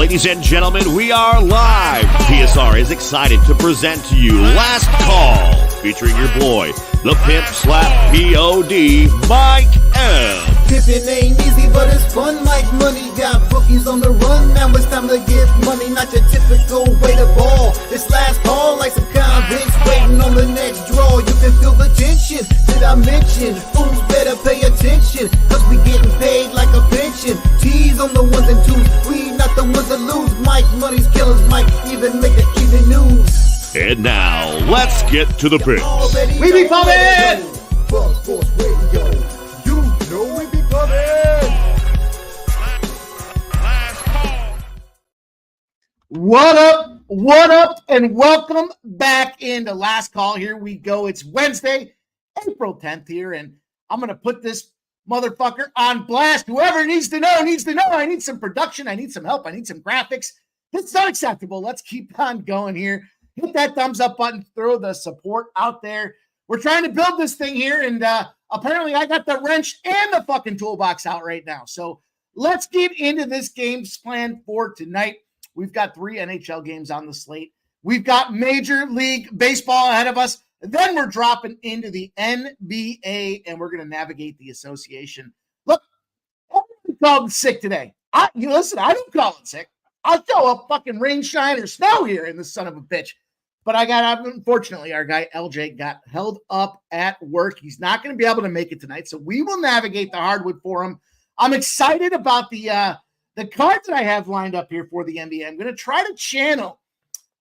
Ladies and gentlemen, we are live. PSR is excited to present to you Last Call, featuring your boy, the pimp slap POD, Mike M. Pimpin' ain't easy, but it's fun like money. Got bookies on the run, now it's time to get money. Not your typical way to ball. It's last call like some convicts waiting on the next draw. You can feel the tension. Did I mention? Fools better pay attention, cause we getting paid like a pension. T's on the ones and twos, we not the ones that lose. Mike Money's killers might even make the even news. And now, let's get to the picks. We be pumping! Buzz Force Radio, you know we be pumping! What up, and welcome back into Last Call. Here we go. It's Wednesday, April 10th here, and I'm going to put this motherfucker on blast. Whoever needs to know needs to know. I need some production. I need some help. I need some graphics. It's not acceptable. Let's keep on going here. Hit that thumbs up button. Throw the support out there. We're trying to build this thing here, and apparently I got the wrench and the fucking toolbox out right now. So let's get into this game's plan for tonight. We've got 3 NHL games on the slate. We've got Major League Baseball ahead of us. Then we're dropping into the NBA, and we're going to navigate the association. Look, I'm called sick today. Listen, I don't call it sick. I'll show up fucking rain, shine, or snow here in this son of a bitch. But unfortunately, our guy LJ got held up at work. He's not going to be able to make it tonight, so we will navigate the hardwood for him. I'm excited about the cards that I have lined up here for the NBA. I'm going to try to channel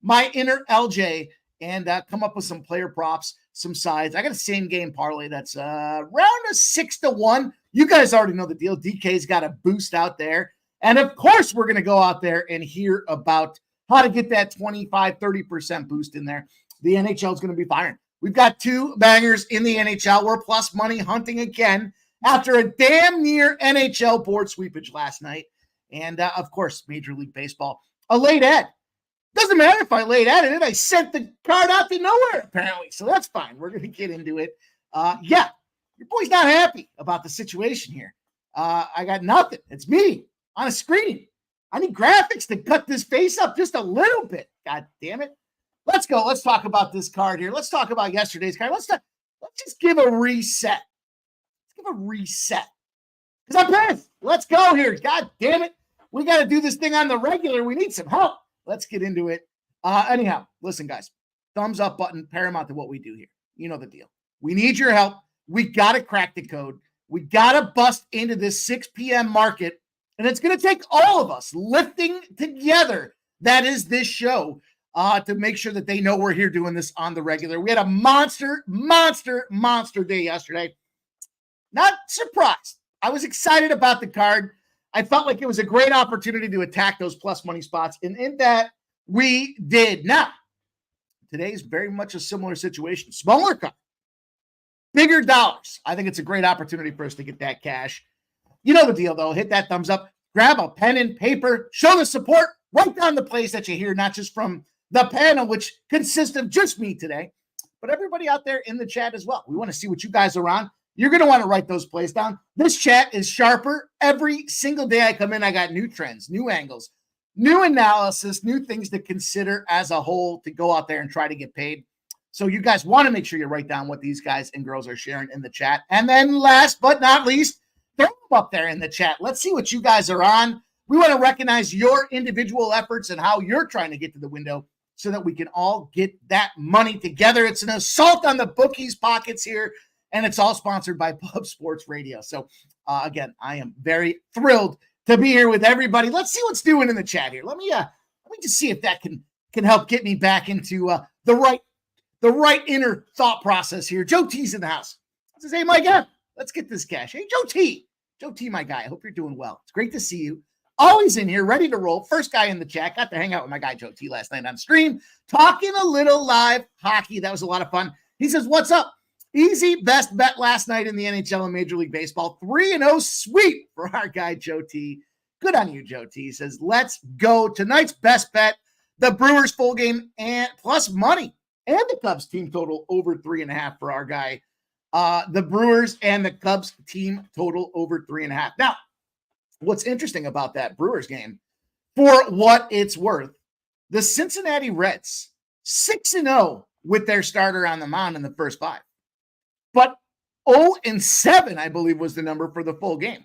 my inner LJ and come up with some player props, some sides. I got a same game parlay that's around a 6-1. You guys already know the deal. DK's got a boost out there. And of course, we're going to go out there and hear about how to get that 25-30% boost in there. The NHL is going to be firing. We've got 2 bangers in the NHL. We're plus money hunting again after a damn near NHL board sweepage last night. And of course, Major League Baseball, a late ad. Doesn't matter if I late added it. I sent the card out to nowhere, apparently. So that's fine. We're going to get into it. Yeah, your boy's not happy about the situation here. I got nothing. It's me on a screen. I need graphics to cut this face up just a little bit. God damn it. Let's go. Let's talk about this card here. Let's talk about yesterday's card. Let's just give a reset. Let's give a reset. Because I'm pissed. Let's go here. God damn it. We got to do this thing on the regular. We need some help. Let's get into it. Anyhow, listen, guys. Thumbs up button, paramount to what we do here. You know the deal. We need your help. We got to crack the code. We got to bust into this 6 p.m. market. And it's going to take all of us lifting together. That is this show to make sure that they know we're here doing this on the regular. We had a monster day yesterday. Not surprised. I was excited about the card. I felt like it was a great opportunity to attack those plus money spots. And in that, we did. Now, today's very much a similar situation. Smaller card. Bigger dollars. I think it's a great opportunity for us to get that cash. You know the deal, though. Hit that thumbs up. Grab a pen and paper. Show the support. Write down the plays that you hear, not just from the panel, which consists of just me today, but everybody out there in the chat as well. We want to see what you guys are on. You're going to want to write those plays down. This chat is sharper. Every single day I come in, I got new trends, new angles, new analysis, new things to consider as a whole to go out there and try to get paid. So you guys want to make sure you write down what these guys and girls are sharing in the chat. And then last but not least, throw them up there in the chat. Let's see what you guys are on. We want to recognize your individual efforts and how you're trying to get to the window so that we can all get that money together. It's an assault on the bookies' pockets here. And it's all sponsored by Pub Sports Radio. So, again, I am very thrilled to be here with everybody. Let's see what's doing in the chat here. Let me just see if that can help get me back into the right inner thought process here. Joe T's in the house. He says, hey, Mike, let's get this cash. Hey, Joe T, my guy. I hope you're doing well. It's great to see you. Always in here, ready to roll. First guy in the chat. Got to hang out with my guy Joe T last night on stream, talking a little live hockey. That was a lot of fun. He says, what's up? Easy best bet last night in the NHL and Major League Baseball. 3-0 sweep for our guy, Joe T. Good on you, Joe T. He says, let's go. Tonight's best bet, the Brewers full game and plus money and the Cubs team total over 3.5 for our guy. The Brewers and the Cubs team total over 3.5. Now, what's interesting about that Brewers game, For what it's worth, the Cincinnati Reds, 6-0 with their starter on the mound in the first 5. But 0-7, I believe, was the number for the full game.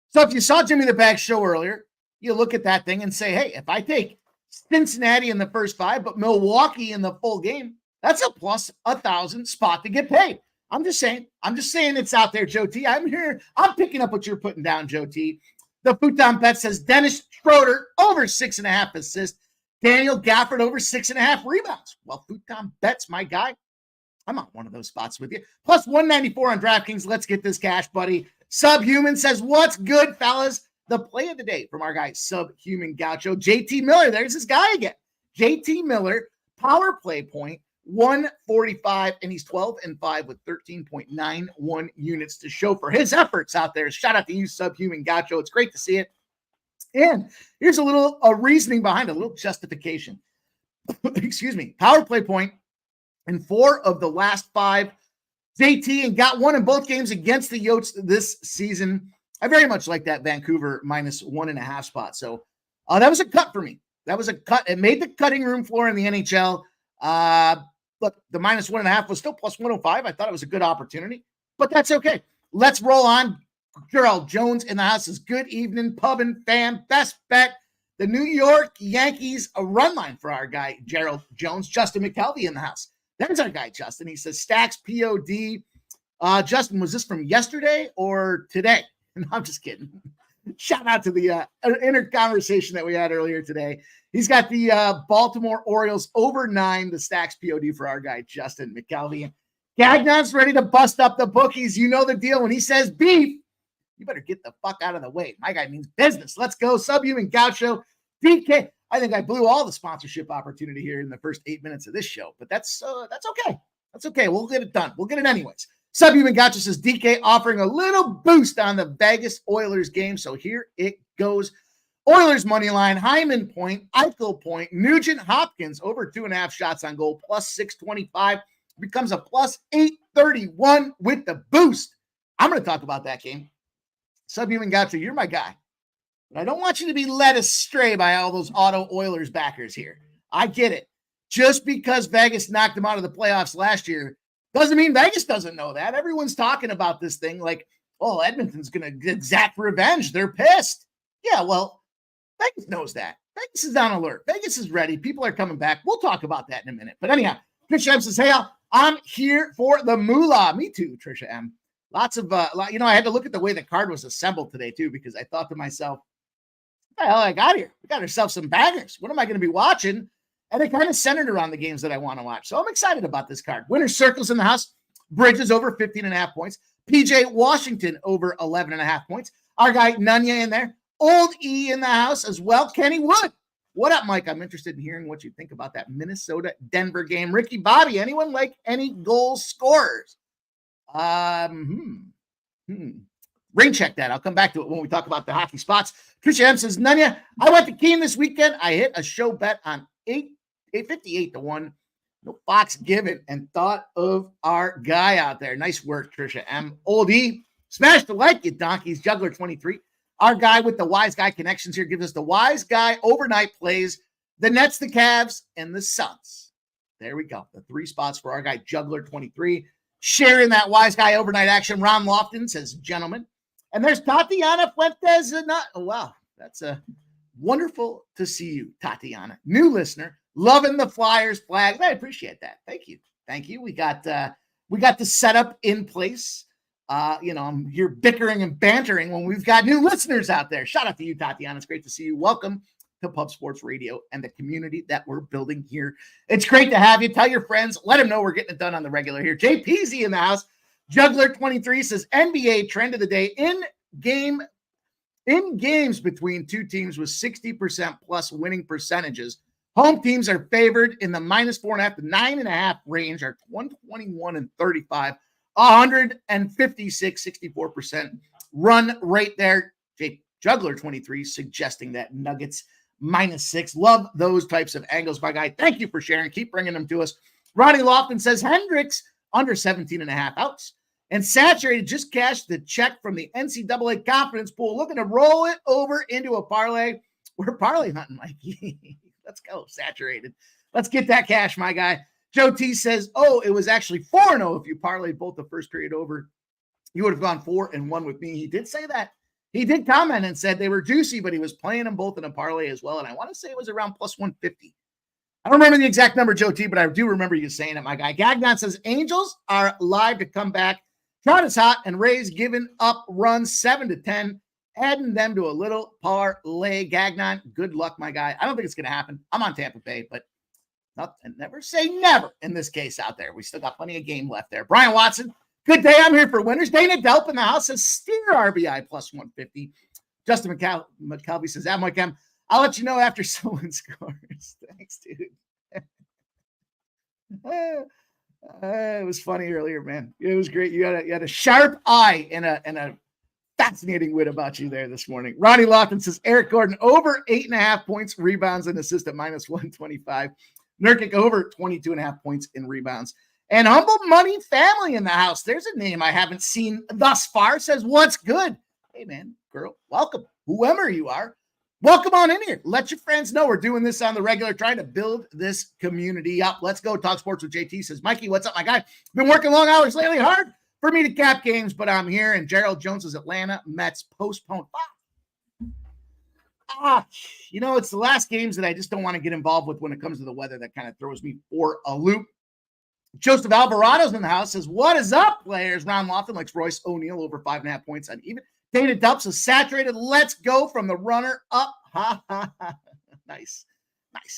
So if you saw Jimmy the Bag show earlier, you look at that thing and say, hey, if I take Cincinnati in the first 5, but Milwaukee in the full game, that's a plus 1,000 spot to get paid. I'm just saying it's out there, Joe T. I'm here. I'm picking up what you're putting down, Joe T. The Futon Bet says Dennis Schroeder over 6.5 assists. Daniel Gafford over 6.5 rebounds. Well, Futon Bet's my guy. I'm on one of those spots with you. Plus 194 on DraftKings. Let's get this cash, buddy. Subhuman says, what's good, fellas? The play of the day from our guy, Subhuman Gaucho. JT Miller, there's this guy again. JT Miller, power play point, 145, and he's 12-5 with 13.91 units to show for his efforts out there. Shout out to you, Subhuman Gaucho. It's great to see it. And here's a reasoning behind it, a little justification. Excuse me. Power play point in 4 of the last 5. JT and got one in both games against the Yotes this season. I very much like that Vancouver minus 1.5 spot. So that was a cut for me. That was a cut. It made the cutting room floor in the NHL. Look, the minus 1.5 was still plus 105. I thought it was a good opportunity, but that's okay. Let's roll on. Gerald Jones in the house is good evening, pub and fan. Best bet. The New York Yankees, a run line for our guy, Gerald Jones. Justin McKelvey in the house. There's our guy, Justin. He says, Stacks POD. Justin, was this from yesterday or today? No, I'm just kidding. Shout out to the inner conversation that we had earlier today. He's got the Baltimore Orioles over 9, the Stacks POD for our guy, Justin McKelvey. Gagnon's ready to bust up the bookies. You know the deal. When he says beef, you better get the fuck out of the way. My guy means business. Let's go. Subhuman Gaucho. DK. I think I blew all the sponsorship opportunity here in the first 8 minutes of this show, but that's okay. That's okay. We'll get it done. We'll get it anyways. Subhuman Gaucho says DK offering a little boost on the Vegas Oilers game. So here it goes. Oilers money line, Hyman point, Eichel point, Nugent Hopkins over 2.5 shots on goal, plus 625, becomes a plus 831 with the boost. I'm going to talk about that game. Subhuman Gaucho, you're my guy. But I don't want you to be led astray by all those auto Oilers backers here. I get it. Just because Vegas knocked them out of the playoffs last year doesn't mean Vegas doesn't know that. Everyone's talking about this thing like, oh, Edmonton's going to exact revenge. They're pissed. Yeah, well, Vegas knows that. Vegas is on alert. Vegas is ready. People are coming back. We'll talk about that in a minute. But anyhow, Trisha M says, hey, I'm here for the moolah. Me too, Trisha M. Lots of, I had to look at the way the card was assembled today too, because I thought to myself, what the hell I got here? We got ourselves some bangers. What am I going to be watching? And it kind of centered around the games that I want to watch. So I'm excited about this card. Winner circles in the house. Bridges over 15.5 points. PJ Washington over 11.5 points. Our guy Nunya in there. Old E in the house as well. Kenny Wood. What up, Mike? I'm interested in hearing what you think about that Minnesota-Denver game. Ricky Bobby, anyone like any goal scorers? Ring check that. I'll come back to it when we talk about the hockey spots. Trisha M says, Nunya, I went to Keene this weekend. I hit a show bet on 858-1. No Fox given, and thought of our guy out there. Nice work, Trisha M. Old E, smash the like, you donkeys. Juggler 23. Our guy with the Wise Guy connections here gives us the Wise Guy overnight plays, the Nets, the Cavs, and the Suns. There we go. The 3 spots for our guy, Juggler 23. Sharing that Wise Guy overnight action. Ron Lofton says, gentlemen. And there's Tatiana Fuentes. Oh, wow. That's wonderful to see you, Tatiana. New listener. Loving the Flyers flag. I appreciate that. Thank you. Thank you. We got the setup in place. I'm here bickering and bantering when we've got new listeners out there. Shout out to you, Tatiana. It's great to see you. Welcome to Pub Sports Radio and the community that we're building here. It's great to have you. Tell your friends. Let them know we're getting it done on the regular here. JPZ in the house. Juggler 23 says NBA trend of the day in games between two teams with 60% plus winning percentages. Home teams are favored in the -4.5 to 9.5 range, are 121 and 35, 156, 64% run right there. Juggler 23 suggesting that Nuggets -6. Love those types of angles, my guy. Thank you for sharing. Keep bringing them to us. Ronnie Lofton says Hendricks under 17.5 outs. And Saturated just cashed the check from the NCAA confidence pool, looking to roll it over into a parlay. We're parlay hunting, Mikey. Let's go, saturated. Let's get that cash, my guy. Joe T says, oh, it was actually 4-0 if you parlayed both the first period over. You would have gone 4-1 with me. He did say that. He did comment and said they were juicy, but he was playing them both in a parlay as well. And I want to say it was around plus 150. I don't remember the exact number, Joe T, but I do remember you saying it, my guy. Gagnon says Angels are live to come back. Trout is hot, and Rays giving up runs 7-10, adding them to a little parlay. Gagnon, good luck, my guy. I don't think it's going to happen. I'm on Tampa Bay, but never say never in this case out there. We still got plenty of game left there. Brian Watson, good day. I'm here for winners. Dana Delp in the house says steer RBI plus 150. Justin McCalvey says, Mike M, I'll let you know after someone scores. Thanks, dude. It was funny earlier, man. It was great. You had a sharp eye and a fascinating wit about you there this morning. Ronnie Lofton says Eric Gordon over 8.5 points, rebounds, and assist at minus 125. Nurkic over 22.5 points in rebounds. And Humble Money Family in the house. There's a name I haven't seen thus far. Says, what's good? Hey, man, girl, welcome. Whoever you are, welcome on in here. Let your friends know we're doing this on the regular, trying to build this community up. Let's go talk sports with JT. Says, Mikey, what's up, my guy? Been working long hours lately. Hard for me to cap games, but I'm here. And Gerald Jones's Atlanta Mets postponed. It's the last games that I just don't want to get involved with when it comes to the weather. That kind of throws me for a loop. Joseph Alvarado's in the house. Says, what is up, players? Ron Lofton likes Royce O'Neal over 5.5 points on even. Dana Dubs is saturated. Let's go from the runner up. Nice.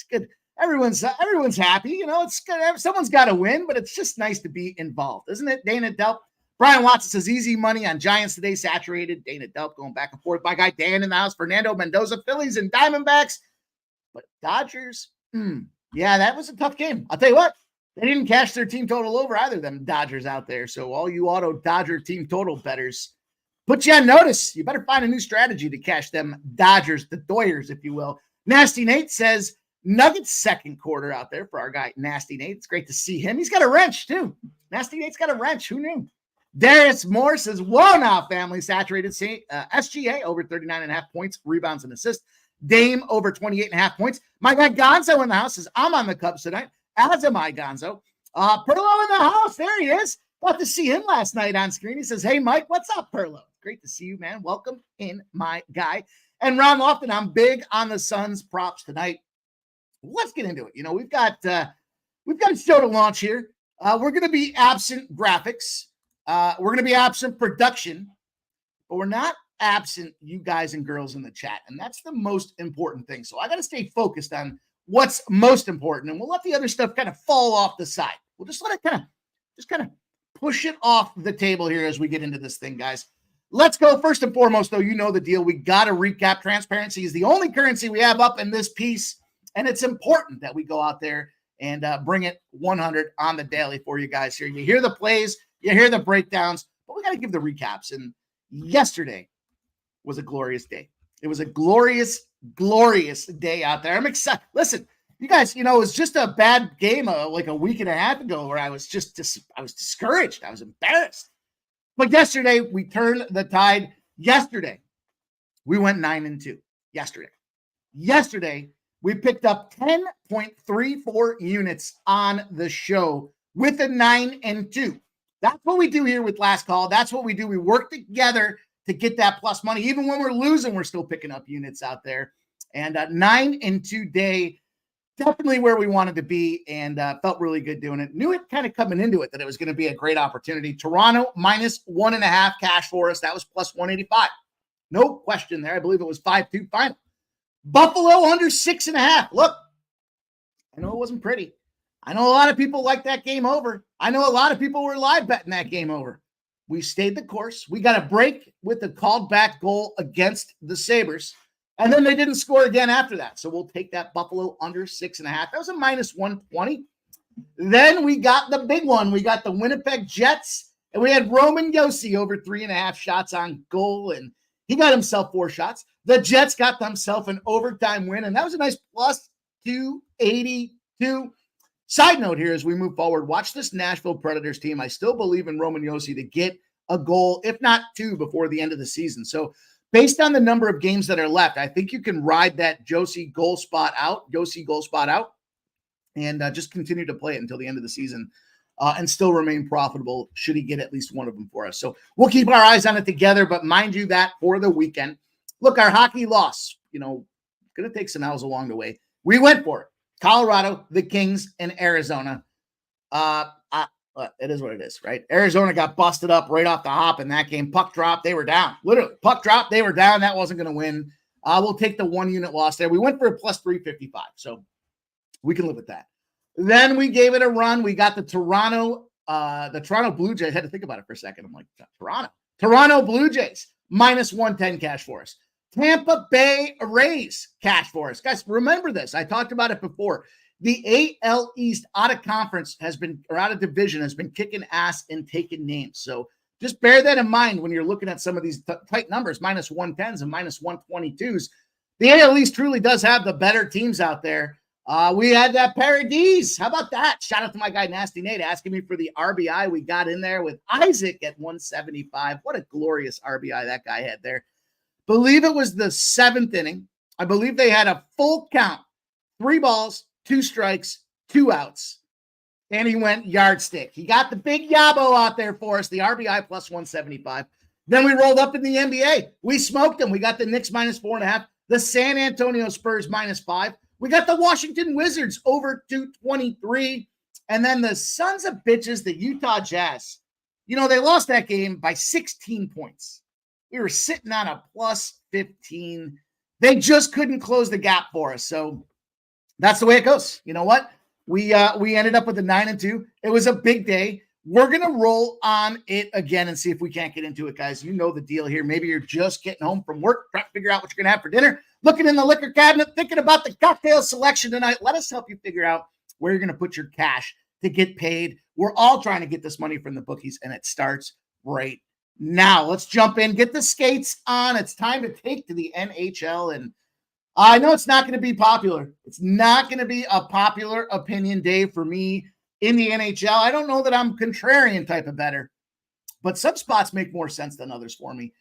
Good. Everyone's happy. It's good. Someone's got to win, but it's just nice to be involved, isn't it? Dana Delp. Brian Watson says easy money on Giants today. Saturated. Dana Delp going back and forth. My guy Dan in the house. Fernando Mendoza, Phillies and Diamondbacks. But Dodgers. Yeah, that was a tough game. I'll tell you what. They didn't cash their team total over either, them Dodgers out there. So all you auto Dodger team total bettors, put you on notice. You better find a new strategy to cash them Dodgers, the Doyers, if you will. Nasty Nate says Nuggets second quarter out there for our guy, Nasty Nate. It's great to see him. He's got a wrench, too. Nasty Nate's got a wrench. Who knew? Darius Moore says, whoa now, family. Saturated. SGA over 39.5 points, rebounds, and assists. Dame over 28.5 points. My guy Gonzo in the house says, I'm on the Cubs tonight. As am I, Gonzo. Perlo in the house. There he is. Got to see him last night on screen. He says, hey, Mike, what's up, Perlo? Great to see you, man. Welcome in, my guy. And Ron Lofton, I'm big on the Suns props tonight. Let's get into it. We've got a show to launch here. We're going to be absent graphics. We're going to be absent production, but we're not absent you guys and girls in the chat. And that's the most important thing. So I got to stay focused on what's most important, and we'll let the other stuff kind of fall off the side. We'll just let it kind of push it off the table here as we get into this thing, guys. Let's go. First and foremost, though, you know the deal. We got to recap. Transparency is the only currency we have up in this piece, and it's important that we go out there and bring it 100 on the daily for you guys here. You hear the plays, you hear the breakdowns, but we got to give the recaps. And yesterday was a glorious day. It was a glorious day out there. I'm excited. Listen, you guys, it was just a bad game like a week and a half ago where I was I was discouraged. I was embarrassed. But yesterday, we turned the tide. Yesterday, we went 9-2. Yesterday, we picked up 10.34 units on the show with a 9-2. That's what we do here with Last Call. That's what we do. We work together to get that plus money. Even when we're losing, we're still picking up units out there. And 9-2 day, definitely where we wanted to be, and felt really good doing it. Knew it kind of coming into it that it was going to be a great opportunity. Toronto minus 1.5 cash for us. That was plus 185. No question there. I believe it was 5-2 final. Buffalo under 6.5. Look, I know it wasn't pretty. I know a lot of people like that game over. I know a lot of people were live betting that game over. We stayed the course. We got a break with the called back goal against the Sabres. And then they didn't score again after that. So we'll take that Buffalo under 6.5. That was a minus 120. Then we got the big one. We got the Winnipeg Jets. And we had Roman Josi over 3.5 shots on goal. And he got himself 4 shots. The Jets got themselves an overtime win. And that was a nice plus 282. Side note here as we move forward, watch this Nashville Predators team. I still believe in Roman Josi to get a goal, if not 2, before the end of the season. So based on the number of games that are left, I think you can ride that Josie goal spot out, and just continue to play it until the end of the season and still remain profitable should he get at least one of them for us. So we'll keep our eyes on it together, but mind you that for the weekend, look, our hockey loss, going to take some L's along the way. We went for it. Colorado, the Kings, and Arizona. It is what it is, right? Arizona got busted up right off the hop in that game. Puck drop, they were down. Literally, puck drop, they were down. That wasn't going to win. We'll take the 1 unit loss there. We went for a plus 355, so we can live with that. Then we gave it a run. We got the Toronto Blue Jays. I had to think about it for a second. I'm like, Toronto Blue Jays, minus 110 cash for us. Tampa Bay Rays, cash for us. Guys, remember this. I talked about it before. The AL East out of conference out of division has been kicking ass and taking names. So just bear that in mind when you're looking at some of these tight numbers, minus 110s and minus 122s. The AL East truly does have the better teams out there. We had that Paradis. How about that? Shout out to my guy, Nasty Nate, asking me for the RBI we got in there with Isaac at 175. What a glorious RBI that guy had there. Believe it was the 7th inning. I believe they had a full count, 3 balls, 2 strikes, 2 outs. And he went yardstick. He got the big Yabo out there for us, the RBI plus 175. Then we rolled up in the NBA. We smoked them. We got the Knicks minus 4.5, the San Antonio Spurs minus 5. We got the Washington Wizards over 223. And then the sons of bitches, the Utah Jazz. They lost that game by 16 points. We were sitting on a plus 15. They just couldn't close the gap for us. So that's the way it goes. You know what? We ended up with a 9-2. It was a big day. We're going to roll on it again and see if we can't get into it, guys. You know the deal here. Maybe you're just getting home from work, trying to figure out what you're going to have for dinner, looking in the liquor cabinet, thinking about the cocktail selection tonight. Let us help you figure out where you're going to put your cash to get paid. We're all trying to get this money from the bookies, and it starts right now. Let's jump in, get the skates on. It's time to take to the NHL, and I know it's not going to be popular. It's not going to be a popular opinion day for me in the NHL. I don't know that I'm contrarian type of better, but some spots make more sense than others for me.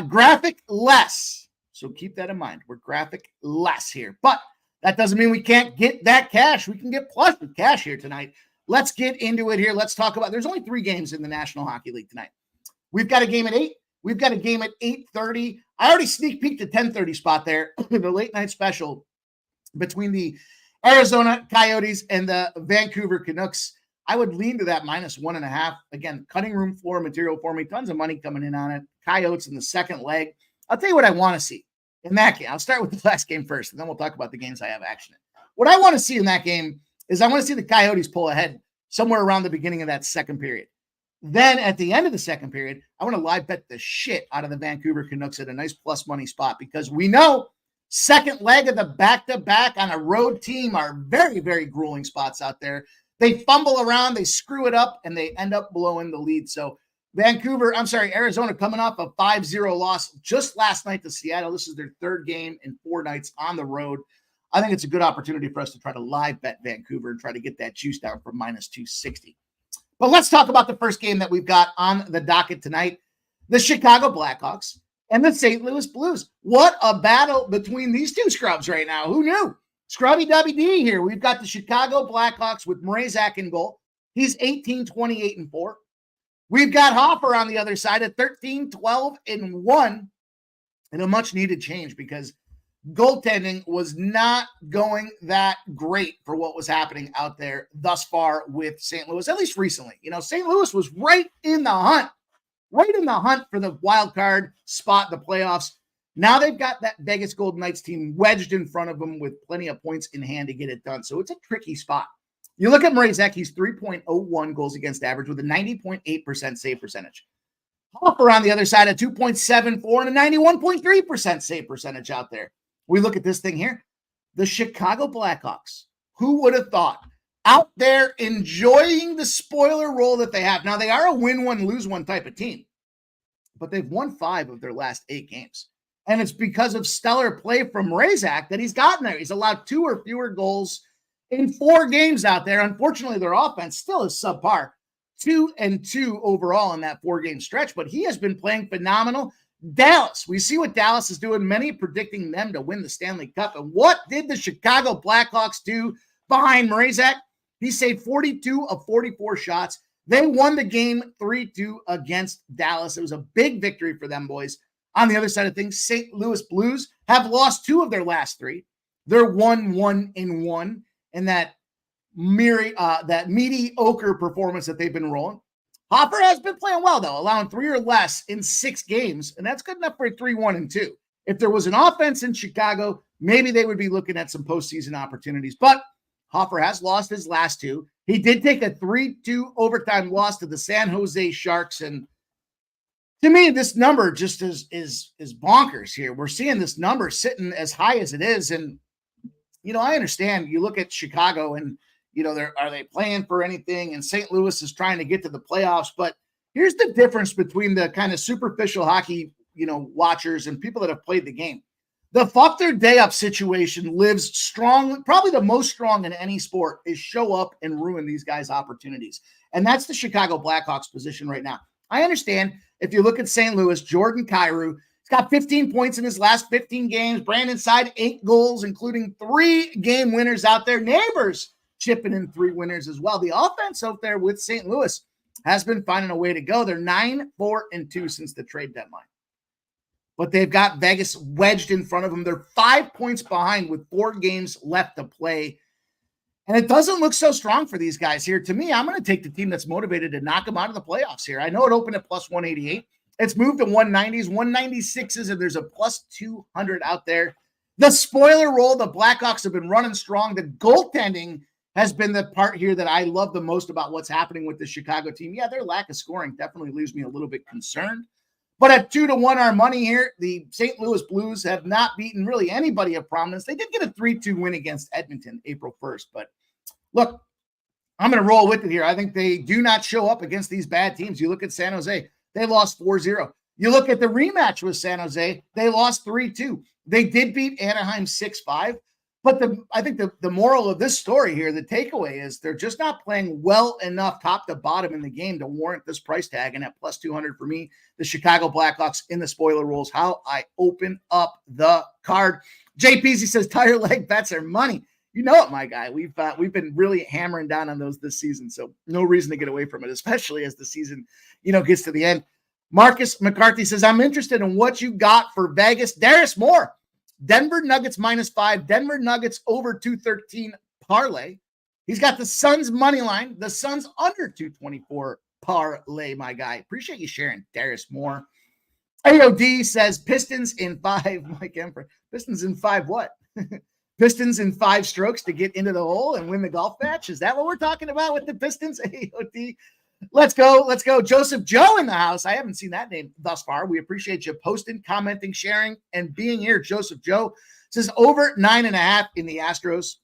Graphic less. So keep that in mind. We're graphic less here, but that doesn't mean we can't get that cash. We can get plush with cash here tonight. Let's get into it here. Let's talk about, there's only 3 games in the National Hockey League tonight. We've got a game at 8. We've got a game at 8:30. I already sneak peeked the 10:30 spot there, the late night special between the Arizona Coyotes and the Vancouver Canucks. I would lean to that minus 1.5. Again, cutting room floor material for me. Tons of money coming in on it. Coyotes in the second leg. I'll tell you what I want to see in that game. I'll start with the last game first, and then we'll talk about the games I have action in. What I want to see in that game is I want to see the Coyotes pull ahead somewhere around the beginning of that second period. Then at the end of the second period, I want to live bet the shit out of the Vancouver Canucks at a nice plus money spot, because we know second leg of the back-to-back on a road team are very, very grueling spots out there. They fumble around, they screw it up, and they end up blowing the lead. So Arizona coming off a 5-0 loss just last night to Seattle. This is their 3rd game in 4 nights on the road. I think it's a good opportunity for us to try to live bet Vancouver and try to get that juice down from minus 260. But let's talk about the first game that we've got on the docket tonight. The Chicago Blackhawks and the St. Louis Blues. What a battle between these 2 scrubs right now. Who knew? Scrubby WD here. We've got the Chicago Blackhawks with Mrazek in goal. He's 18-28-4. We've got Hoffer on the other side at 13-12-1. And a much needed change, because goaltending was not going that great for what was happening out there thus far with St. Louis, at least recently. St. Louis was right in the hunt for the wild card spot in the playoffs. Now they've got that Vegas Golden Knights team wedged in front of them with plenty of points in hand to get it done. So it's a tricky spot. You look at Mrazek, he's 3.01 goals against average with a 90.8% save percentage. Hoffer on the other side at 2.74 and a 91.3% save percentage out there. We look at this thing here. The Chicago Blackhawks, who would have thought, out there enjoying the spoiler role that they have. Now, they are a win one, lose one type of team, but they've won 5 of their last 8 games. And it's because of stellar play from Mrazek that he's gotten there. He's allowed 2 or fewer goals in 4 games out there. Unfortunately, their offense still is subpar. 2-2 overall in that 4-game stretch, but he has been playing phenomenal. Dallas. We see what Dallas is doing, many predicting them to win the Stanley Cup. And what did the Chicago Blackhawks do behind Mrazek? He saved 42 of 44 shots. They won the game 3-2 against Dallas. It was a big victory for them, boys. On the other side of things, St. Louis Blues have lost 2 of their last 3. They're 1-1-1 in that mediocre performance that they've been rolling. Hopper has been playing well, though, allowing 3 or less in 6 games, and that's good enough for a 3-1-2. If there was an offense in Chicago, maybe they would be looking at some postseason opportunities. But Hopper has lost his last 2. He did take a 3-2 overtime loss to the San Jose Sharks, and to me, this number just is bonkers here. We're seeing this number sitting as high as it is, and I understand. You look at Chicago, and are they playing for anything? And St. Louis is trying to get to the playoffs. But here's the difference between the kind of superficial hockey, watchers and people that have played the game. The fuck their day up situation lives strong. Probably the most strong in any sport is show up and ruin these guys' opportunities. And that's the Chicago Blackhawks position right now. I understand if you look at St. Louis, Jordan Kyrou, he's got 15 points in his last 15 games. Brandon Side, 8 goals, including 3 game winners out there. Neighbors chipping in 3 winners as well. The offense out there with St. Louis has been finding a way to go. They're 9-4-2 since the trade deadline. But they've got Vegas wedged in front of them. They're 5 points behind with 4 games left to play. And it doesn't look so strong for these guys here. To me, I'm going to take the team that's motivated to knock them out of the playoffs here. I know it opened at plus 188. It's moved to 190s, 196s, and there's a plus 200 out there. The spoiler role, the Blackhawks have been running strong. The goaltending has been the part here that I love the most about what's happening with the Chicago team. Yeah, their lack of scoring definitely leaves me a little bit concerned. But at 2-1 our money here, the St. Louis Blues have not beaten really anybody of prominence. They did get a 3-2 win against Edmonton April 1st. But look, I'm going to roll with it here. I think they do not show up against these bad teams. You look at San Jose, they lost 4-0. You look at the rematch with San Jose, they lost 3-2. They did beat Anaheim 6-5. But I think the moral of this story here, the takeaway is they're just not playing well enough top to bottom in the game to warrant this price tag. And at plus 200 for me, the Chicago Blackhawks in the spoiler rules, how I open up the card. JPZ says tire leg bets are money. You know it, my guy. We've been really hammering down on those this season. So no reason to get away from it, especially as the season, gets to the end. Marcus McCarthy says, I'm interested in what you got for Vegas. Darius Moore. Denver Nuggets -5, Denver Nuggets over 213 parlay. He's got the Suns money line, the Suns under 224 parlay, my guy. Appreciate you sharing, Darius Moore. AOD says Pistons in 5, Mike Emperor. Pistons in 5 what? Pistons in 5 strokes to get into the hole and win the golf match? Is that what we're talking about with the Pistons? AOD. Let's go. Joseph Joe in the house. I haven't seen that name thus far. We appreciate you posting, commenting, sharing, and being here. Joseph Joe says over 9.5 in the Astros.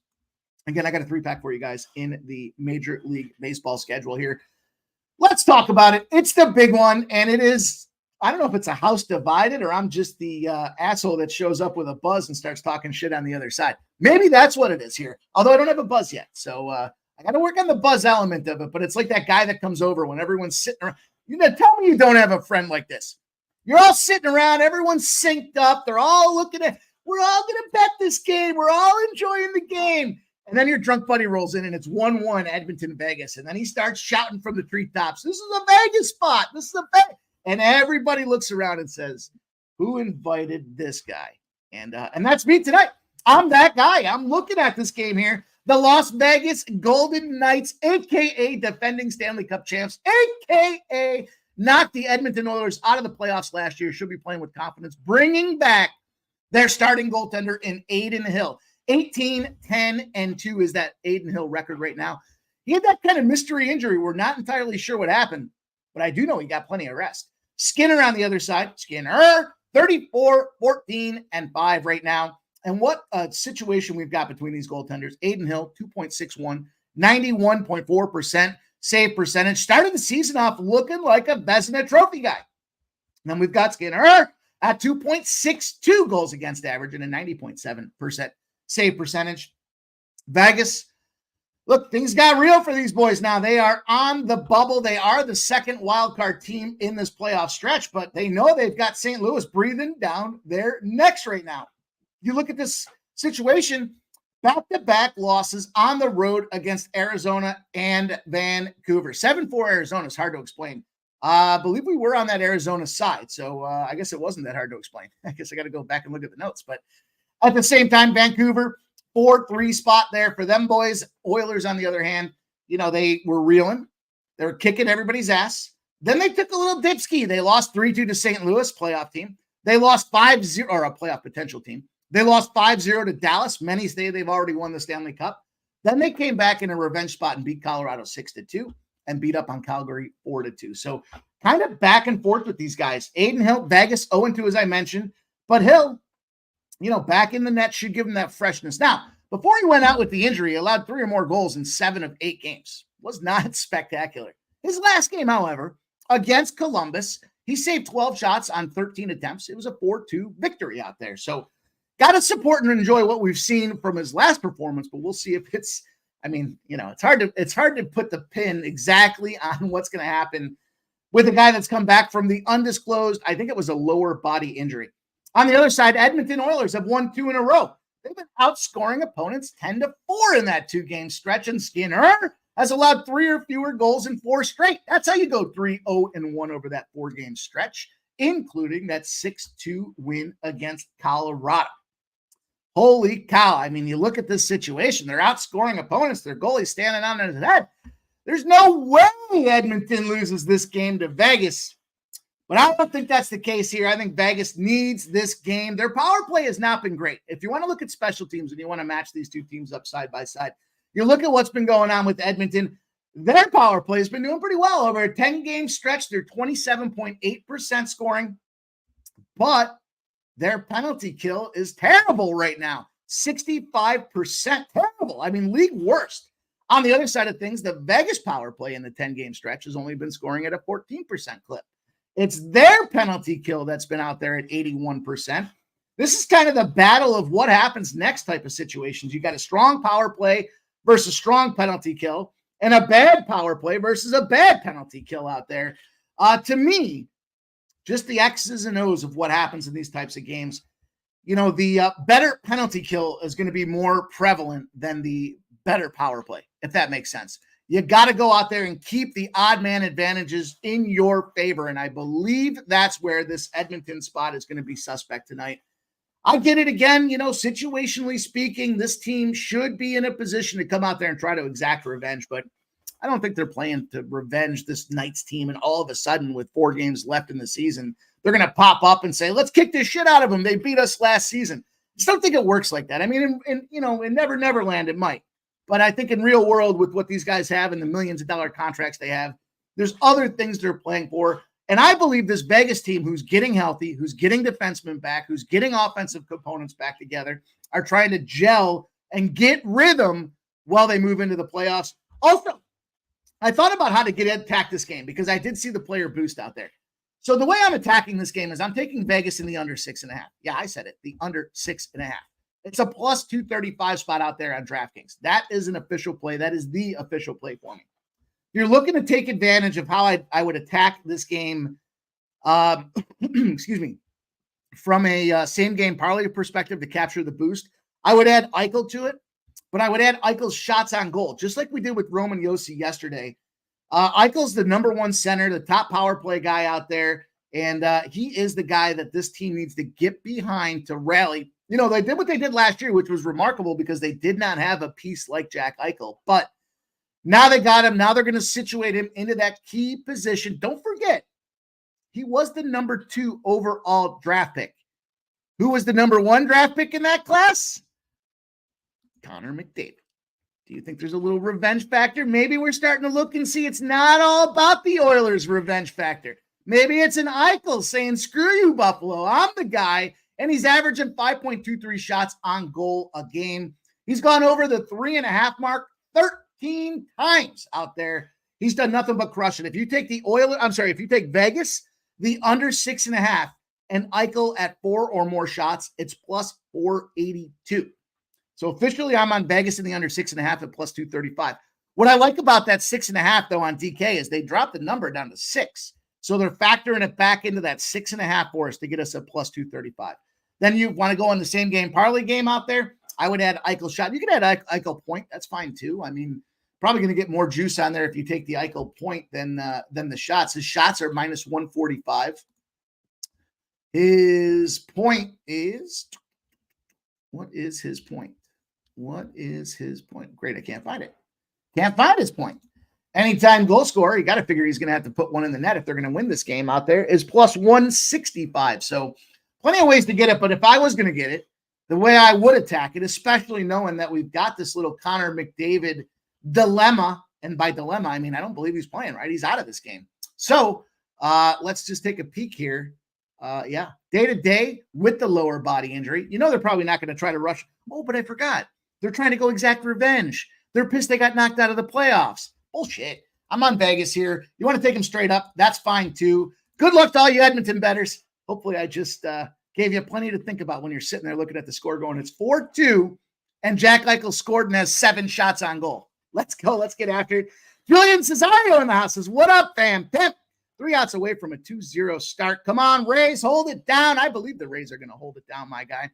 Again, I got a 3-pack for you guys in the Major League Baseball schedule here. Let's talk about it. It's the big one, and it is, I don't know if it's a house divided or I'm just the asshole that shows up with a buzz and starts talking shit on the other side. Maybe that's what it is here, although I don't have a buzz yet. So, I got to work on the buzz element of it, but it's like that guy that comes over when everyone's sitting around. Tell me you don't have a friend like this. You're all sitting around. Everyone's synced up. They're all looking at, we're all going to bet this game. We're all enjoying the game. And then your drunk buddy rolls in and it's 1-1 Edmonton, Vegas. And then he starts shouting from the treetops, this is a Vegas spot. This is a bet. And everybody looks around and says, who invited this guy? And that's me tonight. I'm that guy. I'm looking at this game here. The Las Vegas Golden Knights, a.k.a. defending Stanley Cup champs, a.k.a. knocked the Edmonton Oilers out of the playoffs last year, should be playing with confidence, bringing back their starting goaltender in Adin Hill. 18-10-2 is that Adin Hill record right now. He had that kind of mystery injury. We're not entirely sure what happened, but I do know he got plenty of rest. Skinner on the other side. Skinner, 34-14-5 right now. And what a situation we've got between these goaltenders. Adin Hill, 2.61, 91.4% save percentage. Started the season off looking like a Vezina Trophy guy. And then we've got Skinner at 2.62 goals against average and a 90.7% save percentage. Vegas, Look, things got real for these boys now. They are on the bubble. They are the second wildcard team in this playoff stretch, but they know they've got St. Louis breathing down their necks right now. You look at this situation, back-to-back losses on the road against Arizona and Vancouver. 7-4 Arizona is hard to explain. I believe we were on that Arizona side, so I guess it wasn't that hard to explain. I guess I got to go back and look at the notes. But at the same time, Vancouver, 4-3 spot there for them boys. Oilers, on the other hand, they were reeling. They were kicking everybody's ass. Then they took a little dipski. They lost 3-2 to St. Louis, playoff team. They lost 5-0, or a playoff potential team. They lost 5-0 to Dallas. Many say they've already won the Stanley Cup. Then they came back in a revenge spot and beat Colorado 6-2 and beat up on Calgary 4-2. So kind of back and forth with these guys. Aiden Hill, Vegas 0-2, as I mentioned. But Hill, back in the net should give him that freshness. Now, before he went out with the injury, he allowed 3 or more goals in 7 of 8 games. Was not spectacular. His last game, however, against Columbus, he saved 12 shots on 13 attempts. It was a 4-2 victory out there. So got to support and enjoy what we've seen from his last performance, but we'll see if it's hard to put the pin exactly on what's going to happen with a guy that's come back from the undisclosed, I think it was a lower body injury. On the other side, Edmonton Oilers have won 2 in a row. They've been outscoring opponents 10-4 in that 2-game stretch, and Skinner has allowed 3 or fewer goals in 4 straight. That's how you go 3-0-1 over that 4-game stretch, including that 6-2 win against Colorado. Holy cow. I mean, you look at this situation. They're outscoring opponents. Their goalie's standing on his head. There's no way Edmonton loses this game to Vegas. But I don't think that's the case here. I think Vegas needs this game. Their power play has not been great. If you want to look at special teams and you want to match these two teams up side by side, you look at what's been going on with Edmonton. Their power play has been doing pretty well over a 10-game stretch. They're 27.8% scoring. But their penalty kill is terrible right now. 65%. Terrible. I mean, league worst. On the other side of things, the Vegas power play in the 10-game stretch has only been scoring at a 14% clip. It's their penalty kill that's been out there at 81%. This is kind of the battle of what happens next type of situations. You got a strong power play versus strong penalty kill, and a bad power play versus a bad penalty kill out there. To me, just the X's and O's of what happens in these types of games. The better penalty kill is going to be more prevalent than the better power play, if that makes sense. You got to go out there and keep the odd man advantages in your favor. And I believe that's where this Edmonton spot is going to be suspect tonight. I get it again, situationally speaking, this team should be in a position to come out there and try to exact revenge, but I don't think they're playing to revenge this Knights team. And all of a sudden, with 4 games left in the season, they're going to pop up and say, let's kick this shit out of them. They beat us last season. I just don't think it works like that. I mean, in Neverland, it might. But I think in real world, with what these guys have and the millions of dollar contracts they have, there's other things they're playing for. And I believe this Vegas team, who's getting healthy, who's getting defensemen back, who's getting offensive components back together, are trying to gel and get rhythm while they move into the playoffs. Also, I thought about how to attack this game because I did see the player boost out there. So the way I'm attacking this game is I'm taking Vegas in the under 6.5. Yeah, I said it, the under 6.5. It's a plus 235 spot out there on DraftKings. That is an official play. That is the official play for me. You're looking to take advantage of how I would attack this game, excuse me, from a same game parlay perspective to capture the boost. I would add Eichel to it, but I would add Eichel's shots on goal, just like we did with Roman Josi yesterday. Eichel's the number 1 center, the top power play guy out there, and he is the guy that this team needs to get behind to rally. They did what they did last year, which was remarkable because they did not have a piece like Jack Eichel, but now they got him. Now they're going to situate him into that key position. Don't forget, he was the number 2 overall draft pick. Who was the number 1 draft pick in that class? Connor McDavid. Do you think there's a little revenge factor? Maybe we're starting to look and see it's not all about the Oilers' revenge factor. Maybe it's an Eichel saying, screw you, Buffalo. I'm the guy. And he's averaging 5.23 shots on goal a game. He's gone over the 3.5 mark 13 times out there. He's done nothing but crush it. If you take if you take Vegas, the under 6.5, and Eichel at 4 or more shots, it's plus 482. So officially, I'm on Vegas in the under 6.5 at plus 235. What I like about that 6.5, though, on DK is they dropped the number down to 6. So they're factoring it back into that 6.5 for us to get us a plus 235. Then you want to go on the same game parlay game out there. I would add Eichel shot. You can add Eichel point. That's fine too. I mean, probably going to get more juice on there if you take the Eichel point than the shots. His shots are minus 145. His point is, what is his point? What is his point? Great, I can't find it. Can't find his point. Anytime goal scorer, you got to figure he's going to have to put one in the net if they're going to win this game out there, is plus 165. So plenty of ways to get it, but if I was going to get it, the way I would attack it, especially knowing that we've got this little Connor McDavid dilemma, and by dilemma, I mean, I don't believe he's playing, right? He's out of this game. So let's just take a peek here. Day to day with the lower body injury. You know, they're probably not going to try to rush. Oh, but I forgot. They're trying to go exact revenge. They're pissed they got knocked out of the playoffs. Bullshit. I'm on Vegas here. You want to take them straight up? That's fine too. Good luck to all you Edmonton bettors. Hopefully I just gave you plenty to think about when you're sitting there looking at the score going, it's 4-2, and Jack Eichel scored and has 7 shots on goal. Let's go. Let's get after it. Julian Cesario in the house says, what up, fam? Pimp. 3 outs away from a 2-0 start. Come on, Rays, hold it down. I believe the Rays are going to hold it down, my guy.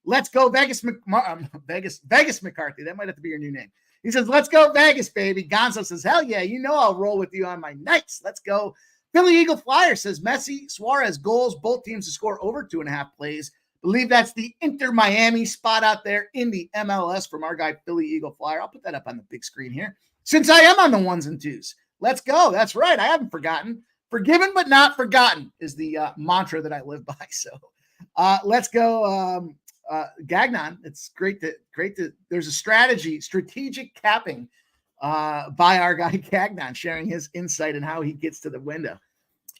Let's go, Vegas McCarthy. That might have to be your new name. He says, let's go Vegas, baby. Gonzo says, hell yeah, you know I'll roll with you on my nights. Let's go. Philly Eagle Flyer says, Messi, Suarez goals, both teams to score over 2.5 plays. Believe that's the Inter Miami spot out there in the MLS from our guy, Philly Eagle Flyer. I'll put that up on the big screen here. Since I am on the 1s and 2s. Let's go. That's right. I haven't forgotten. Forgiven but not forgotten is the mantra that I live by. So let's go. Gagnon. It's great to there's a strategic capping by our guy Gagnon, sharing his insight and how he gets to the window.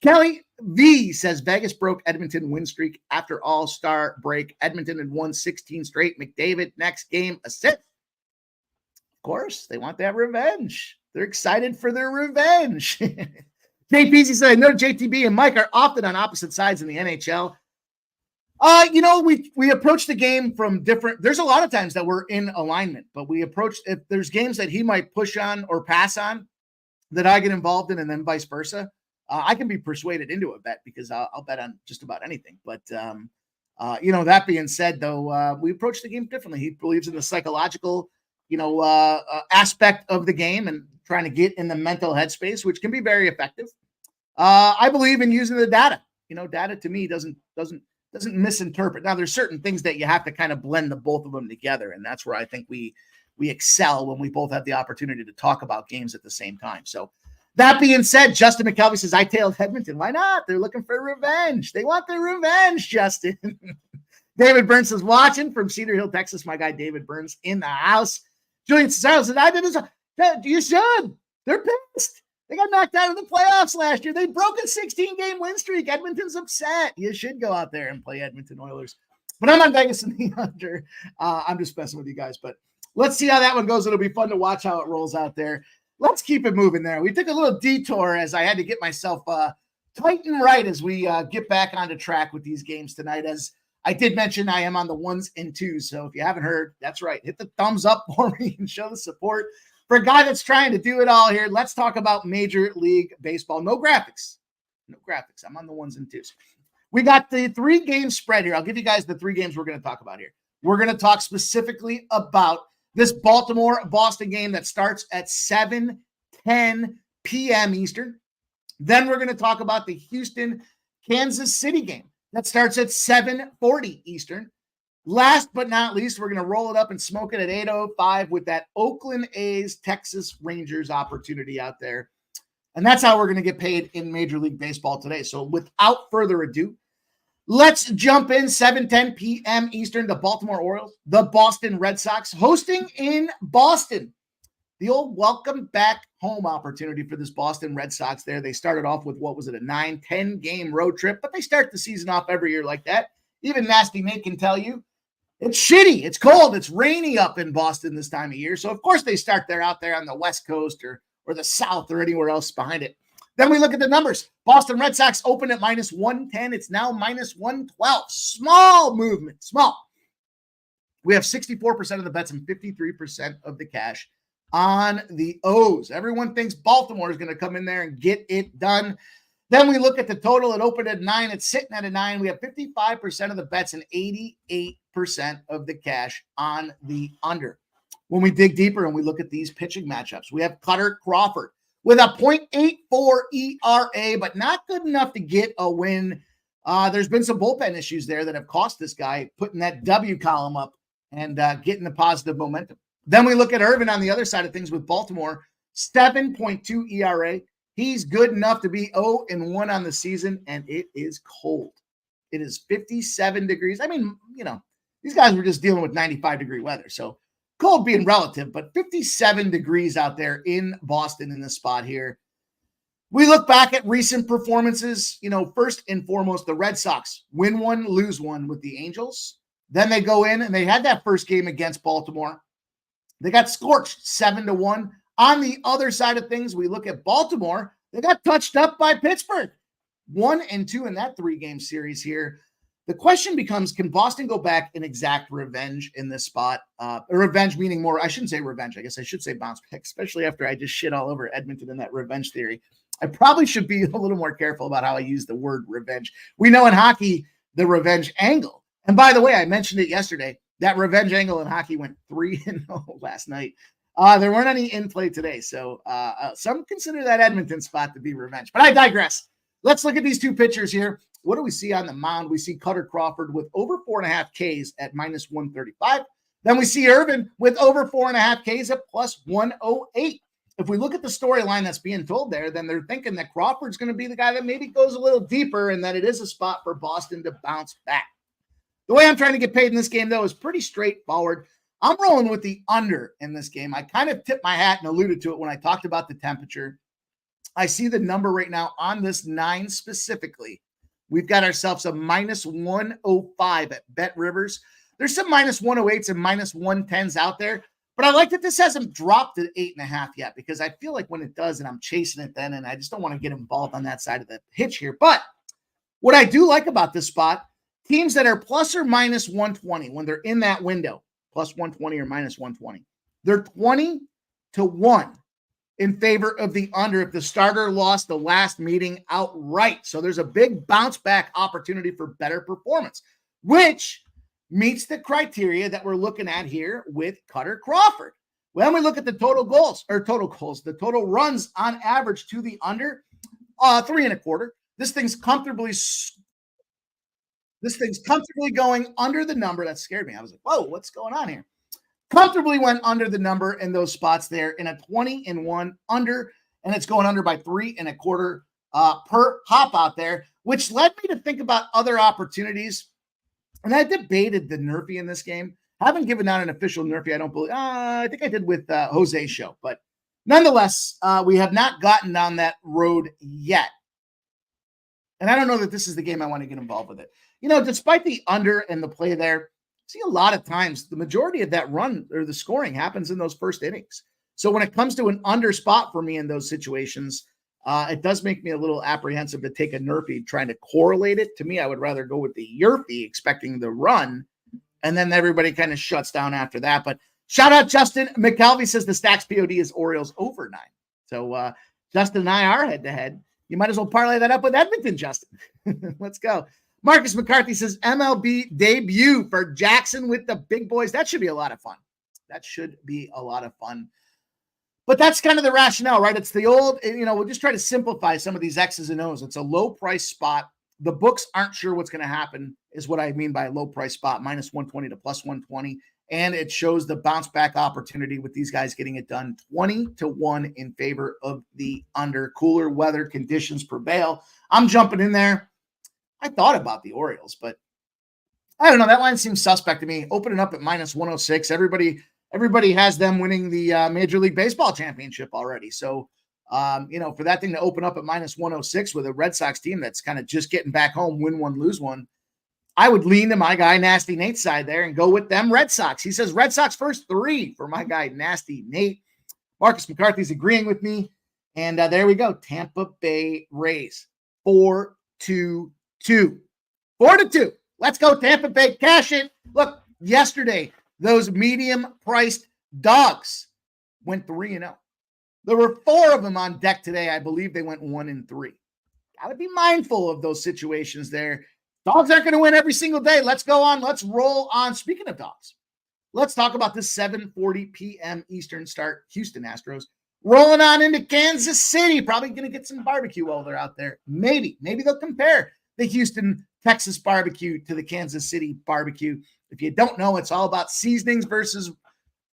Kelly V says Vegas broke Edmonton win streak after all-star break. Edmonton had won 16 straight. McDavid next game assist. Of course, they want that revenge. They're excited for their revenge. JPC said, I know JTB and Mike are often on opposite sides in the NHL. We approach the game from different. There's a lot of times that we're in alignment, but we approach, if there's games that he might push on or pass on that I get involved in, and then vice versa. I can be persuaded into a bet because I'll bet on just about anything. But, that being said, though, we approach the game differently. He believes in the psychological, aspect of the game and trying to get in the mental headspace, which can be very effective. I believe in using the data. Data to me doesn't misinterpret. Now, there's certain things that you have to kind of blend the both of them together, and that's where I think we excel when we both have the opportunity to talk about games at the same time. So that being said, Justin McKelvey says, I tailed Edmonton. Why not? They're looking for revenge. They want their revenge, Justin. David Burns is watching from Cedar Hill, Texas. My guy David Burns in the house. Julian Cesaro says, I did this. You should. They're pissed. They got knocked out of the playoffs last year. They broke a 16-game win streak. Edmonton's upset. You should go out there and play Edmonton Oilers. But I'm on Vegas in the under. I'm just messing with you guys. But let's see how that one goes. It'll be fun to watch how it rolls out there. Let's keep it moving there. We took a little detour as I had to get myself tight and right as we get back onto track with these games tonight. As I did mention, I am on the 1s and 2s. So if you haven't heard, that's right. Hit the thumbs up for me and show the support. For a guy that's trying to do it all here, let's talk about Major League Baseball. No graphics. I'm on the 1s and 2s. We got the 3-game spread here. I'll give you guys the 3 games we're going to talk about here. We're going to talk specifically about this Baltimore-Boston game that starts at 7:10 p.m. Eastern. Then we're going to talk about the Houston-Kansas City game that starts at 7:40 Eastern. Last but not least, we're going to roll it up and smoke it at 8:05 with that Oakland A's Texas Rangers opportunity out there. And that's how we're going to get paid in Major League Baseball today. So without further ado, let's jump in. 7:10 p.m. Eastern, the Baltimore Orioles, the Boston Red Sox hosting in Boston. The old welcome back home opportunity for this Boston Red Sox there. They started off with, a 9-10 game road trip, but they start the season off every year like that. Even Nasty Nate can tell you it's shitty. It's cold. It's rainy up in Boston this time of year. So, of course, they start there out there on the West Coast or the South or anywhere else behind it. Then we look at the numbers. Boston Red Sox open at -110. It's now -112. Small movement. Small. We have 64% of the bets and 53% of the cash on the O's. Everyone thinks Baltimore is going to come in there and get it done. Then we look at the total. It opened at 9. It's sitting at a 9. We have 55% of the bets and 88% of the cash on the under. When we dig deeper and we look at these pitching matchups, we have Cutter Crawford with a .84 ERA, but not good enough to get a win. There's been some bullpen issues there that have cost this guy putting that W column up and getting the positive momentum. Then we look at Irvin on the other side of things with Baltimore, 7.2 ERA. He's good enough to be 0-1 on the season, and it is cold. It is 57 degrees. I mean, these guys were just dealing with 95-degree weather, so cold being relative, but 57 degrees out there in Boston in this spot here. We look back at recent performances. First and foremost, the Red Sox win one, lose one with the Angels. Then they go in and they had that first game against Baltimore. They got scorched 7-1. On the other side of things, we look at Baltimore. They got touched up by Pittsburgh. 1-2 in that 3-game series here. The question becomes, can Boston go back and exact revenge in this spot? Revenge meaning more, I shouldn't say revenge. I guess I should say bounce back, especially after I just shit all over Edmonton in that revenge theory. I probably should be a little more careful about how I use the word revenge. We know in hockey, the revenge angle. And by the way, I mentioned it yesterday. That revenge angle in hockey went 3-0 last night. There weren't any in play today. So some consider that Edmonton spot to be revenge. But I digress. Let's look at these two pitchers here. What do we see on the mound? We see Cutter Crawford with over 4.5 Ks at -135. Then we see Irvin with over 4.5 Ks at +108. If we look at the storyline that's being told there, then they're thinking that Crawford's going to be the guy that maybe goes a little deeper and that it is a spot for Boston to bounce back. The way I'm trying to get paid in this game, though, is pretty straightforward. I'm rolling with the under in this game. I kind of tipped my hat and alluded to it when I talked about the temperature. I see the number right now on this 9 specifically. We've got ourselves a -105 at Bet Rivers. There's some -108s and -110s out there, but I like that this hasn't dropped to 8.5 yet, because I feel like when it does, and I'm chasing it then, and I just don't want to get involved on that side of the hitch here. But what I do like about this spot, teams that are plus or minus 120, when they're in that window, plus 120 or minus 120, they're 20-1 in favor of the under if the starter lost the last meeting outright. So there's a big bounce back opportunity for better performance, which meets the criteria that we're looking at here with Cutter Crawford. When we look at the total runs on average to the under, 3.25. This thing's comfortably going under the number. That scared me. I was like, whoa, what's going on here? Comfortably went under the number in those spots there in a 20-1 under, and it's going under by 3.25 per hop out there, which led me to think about other opportunities. And I debated the Nerfy in this game. I haven't given out an official Nerfy. I don't believe. I think I did with Jose's show, but nonetheless, we have not gotten down that road yet. And I don't know that this is the game I want to get involved with it. Despite the under and the play there, see a lot of times the majority of that run or the scoring happens in those first innings. So when it comes to an under spot for me in those situations, it does make me a little apprehensive to take a Nerfy trying to correlate it. To me, I would rather go with the Yerfy expecting the run, and then everybody kind of shuts down after that. But shout out Justin McCalvey says the Stacks POD is Orioles over 9. So Justin and I are head to head. You might as well parlay that up with Edmonton, Justin. Let's go. Marcus McCarthy says MLB debut for Jackson with the big boys. That should be a lot of fun. But that's kind of the rationale, right? It's the old, we'll just try to simplify some of these X's and O's. It's a low price spot. The books aren't sure what's going to happen, is what I mean by a low price spot, -120 to +120. And it shows the bounce back opportunity with these guys getting it done 20-1 in favor of the under. Cooler weather conditions prevail. I'm jumping in there. I thought about the Orioles, but I don't know. That line seems suspect to me. Opening up at -106. Everybody has them winning the Major League Baseball championship already. So, for that thing to open up at -106 with a Red Sox team that's kind of just getting back home, win one, lose one, I would lean to my guy, Nasty Nate's side there and go with them Red Sox. He says Red Sox first 3 for my guy, Nasty Nate. Marcus McCarthy's agreeing with me. And there we go. Tampa Bay Rays 4-2. 4-2. Let's go, Tampa Bay. Cash it. Look, yesterday, those medium-priced dogs went 3-0. There were 4 of them on deck today. I believe they went 1-3. Got to be mindful of those situations there. Dogs aren't going to win every single day. Let's go on. Let's roll on. Speaking of dogs, let's talk about this 7:40 p.m. Eastern start. Houston Astros rolling on into Kansas City. Probably going to get some barbecue while they're out there. Maybe they'll compare the Houston, Texas barbecue to the Kansas City barbecue. If you don't know, it's all about seasonings versus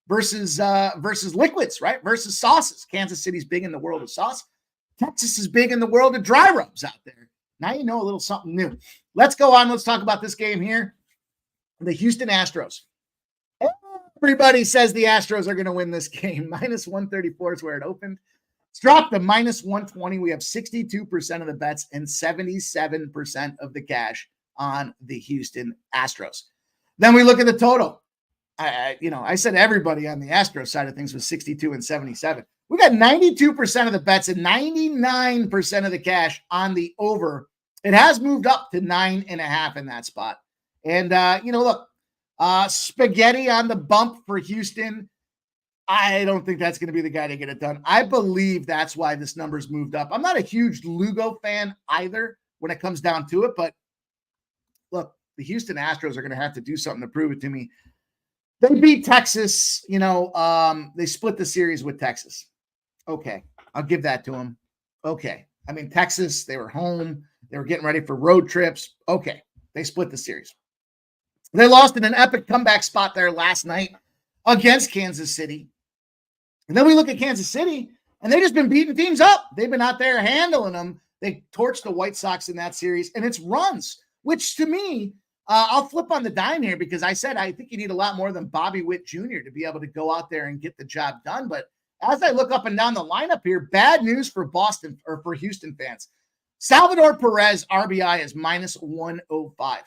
liquids, right? Versus sauces. Kansas City's big in the world of sauce. Texas is big in the world of dry rubs out there. Now you know a little something new. Let's go on. Let's talk about this game here. The Houston Astros. Everybody says the Astros are going to win this game. Minus 134 is where it opened. It's dropped to minus 120. We have 62% of the bets and 77% of the cash on the Houston Astros. Then we look at the total. I said everybody on the Astros side of things was 62 and 77. We got 92% of the bets and 99% of the cash on the over. It has moved up to 9.5 in that spot. And, look, spaghetti on the bump for Houston. I don't think that's going to be the guy to get it done. I believe that's why this number's moved up. I'm not a huge Lugo fan either when it comes down to it, but look, the Houston Astros are going to have to do something to prove it to me. They beat Texas, they split the series with Texas. Okay, I'll give that to them. Okay. I mean, Texas, they were home. They were getting ready for road trips. Okay, they split the series. They lost in an epic comeback spot there last night against Kansas City. And then we look at Kansas City, and they've just been beating teams up. They've been out there handling them. They torched the White Sox in that series, and it's runs, which to me, I'll flip on the dime here because I said I think you need a lot more than Bobby Witt Jr. to be able to go out there and get the job done. But as I look up and down the lineup here, bad news for Boston or for Houston fans. Salvador Perez RBI is minus 105.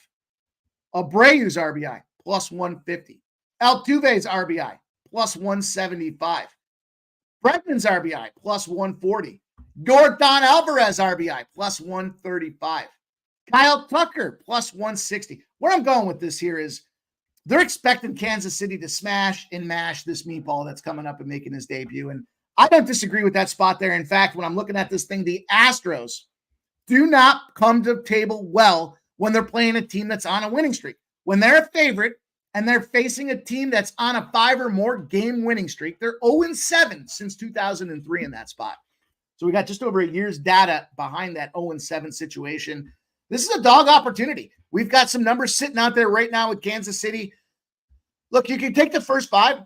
Abreu's RBI plus 150. Altuve's RBI plus 175. Bregman's RBI plus 140. Yordan Alvarez RBI plus 135. Kyle Tucker plus 160. Where I'm going with this here is they're expecting Kansas City to smash and mash this meatball that's coming up and making his debut. And I don't disagree with that spot there. In fact, when I'm looking at this thing, the Astros do not come to the table well when they're playing a team that's on a winning streak. When they're a favorite and they're facing a team that's on a 5 or more game winning streak, they're 0-7 since 2003 in that spot. So we got just over a year's data behind that 0-7 situation. This is a dog opportunity. We've got some numbers sitting out there right now with Kansas City. Look, you can take the first 5.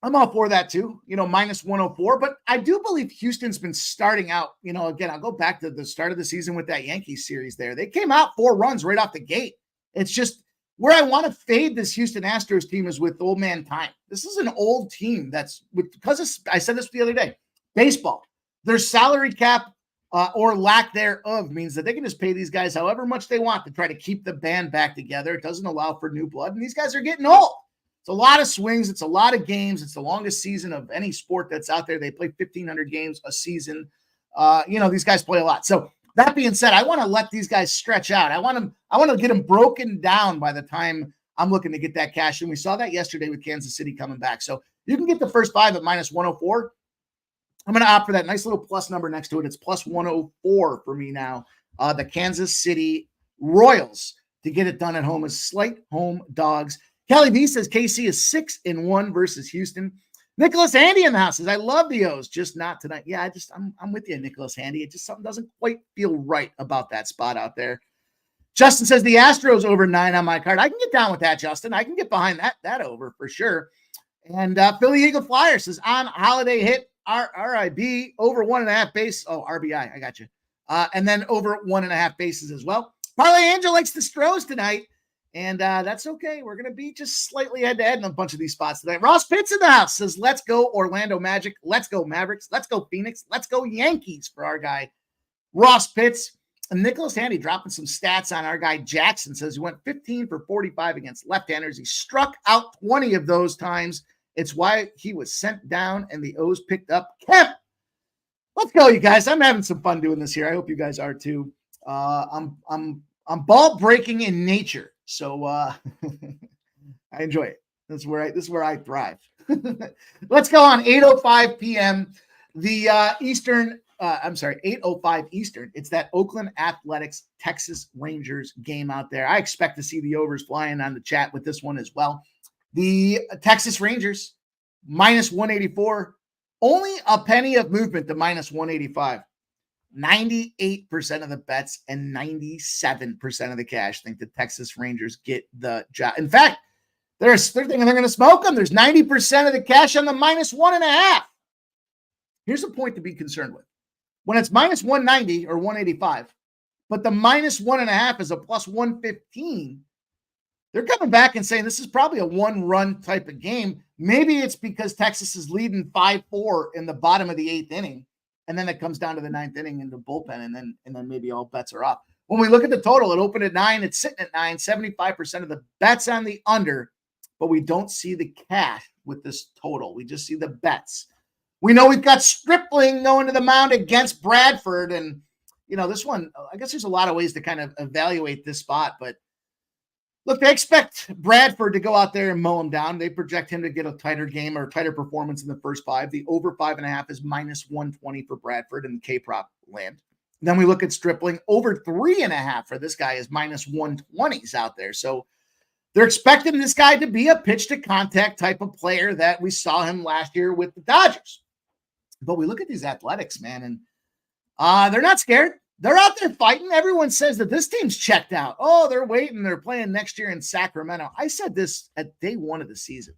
I'm all for that too, minus 104. But I do believe Houston's been starting out, again, I'll go back to the start of the season with that Yankees series there. They came out 4 runs right off the gate. It's just where I want to fade this Houston Astros team is with old man time. This is an old team I said this the other day, baseball. Their salary cap or lack thereof means that they can just pay these guys however much they want to try to keep the band back together. It doesn't allow for new blood, and these guys are getting old. It's a lot of swings. It's a lot of games. It's the longest season of any sport that's out there. They play 1,500 games a season. These guys play a lot. So that being said, I want to let these guys stretch out. I want to get them broken down by the time I'm looking to get that cash. And we saw that yesterday with Kansas City coming back. So you can get the first 5 at minus 104. I'm going to opt for that nice little plus number next to it. It's plus 104 for me now. The Kansas City Royals to get it done at home as slight home dogs. Kelly B says KC is 6-1 versus Houston. Nicholas Handy in the house says, I love the O's, just not tonight. Yeah, I'm with you, Nicholas Handy. It just something doesn't quite feel right about that spot out there. Justin says the Astros over 9 on my card. I can get down with that, Justin. I can get behind that over for sure. And Philly Eagle Flyer says on holiday hit RIB over 1.5 base. Oh, RBI. I got you. And then over 1.5 bases as well. Parlay Angel likes the Stros tonight. And that's okay. We're going to be just slightly head-to-head in a bunch of these spots tonight. Ross Pitts in the house says, let's go Orlando Magic. Let's go Mavericks. Let's go Phoenix. Let's go Yankees for our guy, Ross Pitts. And Nicholas Handy dropping some stats on our guy Jackson says he went 15 for 45 against left-handers. He struck out 20 of those times. It's why he was sent down and the O's picked up Kemp. Let's go, you guys. I'm having some fun doing this here. I hope you guys are too. I'm ball breaking in nature. So I enjoy it. This is where I thrive. Let's go on 8:05 p.m. The Eastern. I'm sorry, 8:05 Eastern. It's that Oakland Athletics Texas Rangers game out there. I expect to see the overs flying on the chat with this one as well. The Texas Rangers minus 184, only a penny of movement to minus 185. 98% of the bets and 97% of the cash think the Texas Rangers get the job. In fact, they're thinking they're going to smoke them. There's 90% of the cash on the minus 1.5. Here's a point to be concerned with. When it's minus 190 or 185, but the minus 1.5 is a plus 115, they're coming back and saying this is probably a one-run type of game. Maybe it's because Texas is leading 5-4 in the bottom of the 8th inning, and then it comes down to the 9th inning in the bullpen, and then maybe all bets are off. When we look at the total, it opened at 9. It's sitting at 9. 75% of the bets on the under, but we don't see the cash with this total. We just see the bets. We know we've got Stripling going to the mound against Bradford, and this one, I guess there's a lot of ways to kind of evaluate this spot, but look, they expect Bradford to go out there and mow him down. They project him to get a tighter game or tighter performance in the first 5. The over 5.5 is minus 120 for Bradford in K-prop land. Then we look at Stripling. Over 3.5 for this guy is minus 120s out there. So they're expecting this guy to be a pitch to contact type of player that we saw him last year with the Dodgers. But we look at these Athletics, man, and they're not scared. They're out there fighting. Everyone says that this team's checked out. Oh, they're waiting. They're playing next year in Sacramento. I said this at day 1 of the season.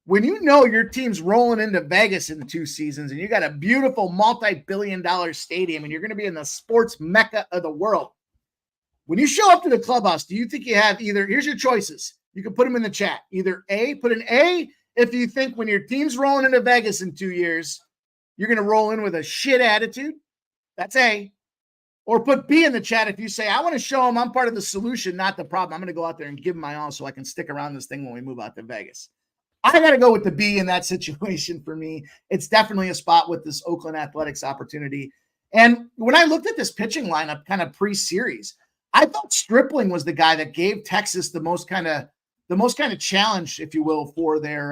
When you know your team's rolling into Vegas in 2 seasons and you got a beautiful multi-billion-dollar stadium and you're going to be in the sports mecca of the world, when you show up to the clubhouse, do you think you have either, here's your choices. You can put them in the chat. Either A, put an A if you think when your team's rolling into Vegas in 2 years, you're going to roll in with a shit attitude. That's A. Or put B in the chat if you say, I want to show them I'm part of the solution, not the problem. I'm going to go out there and give them my all so I can stick around this thing when we move out to Vegas. I got to go with the B in that situation for me. It's definitely a spot with this Oakland Athletics opportunity. And when I looked at this pitching lineup kind of pre-series, I thought Stripling was the guy that gave Texas the most kind of challenge, if you will, for their,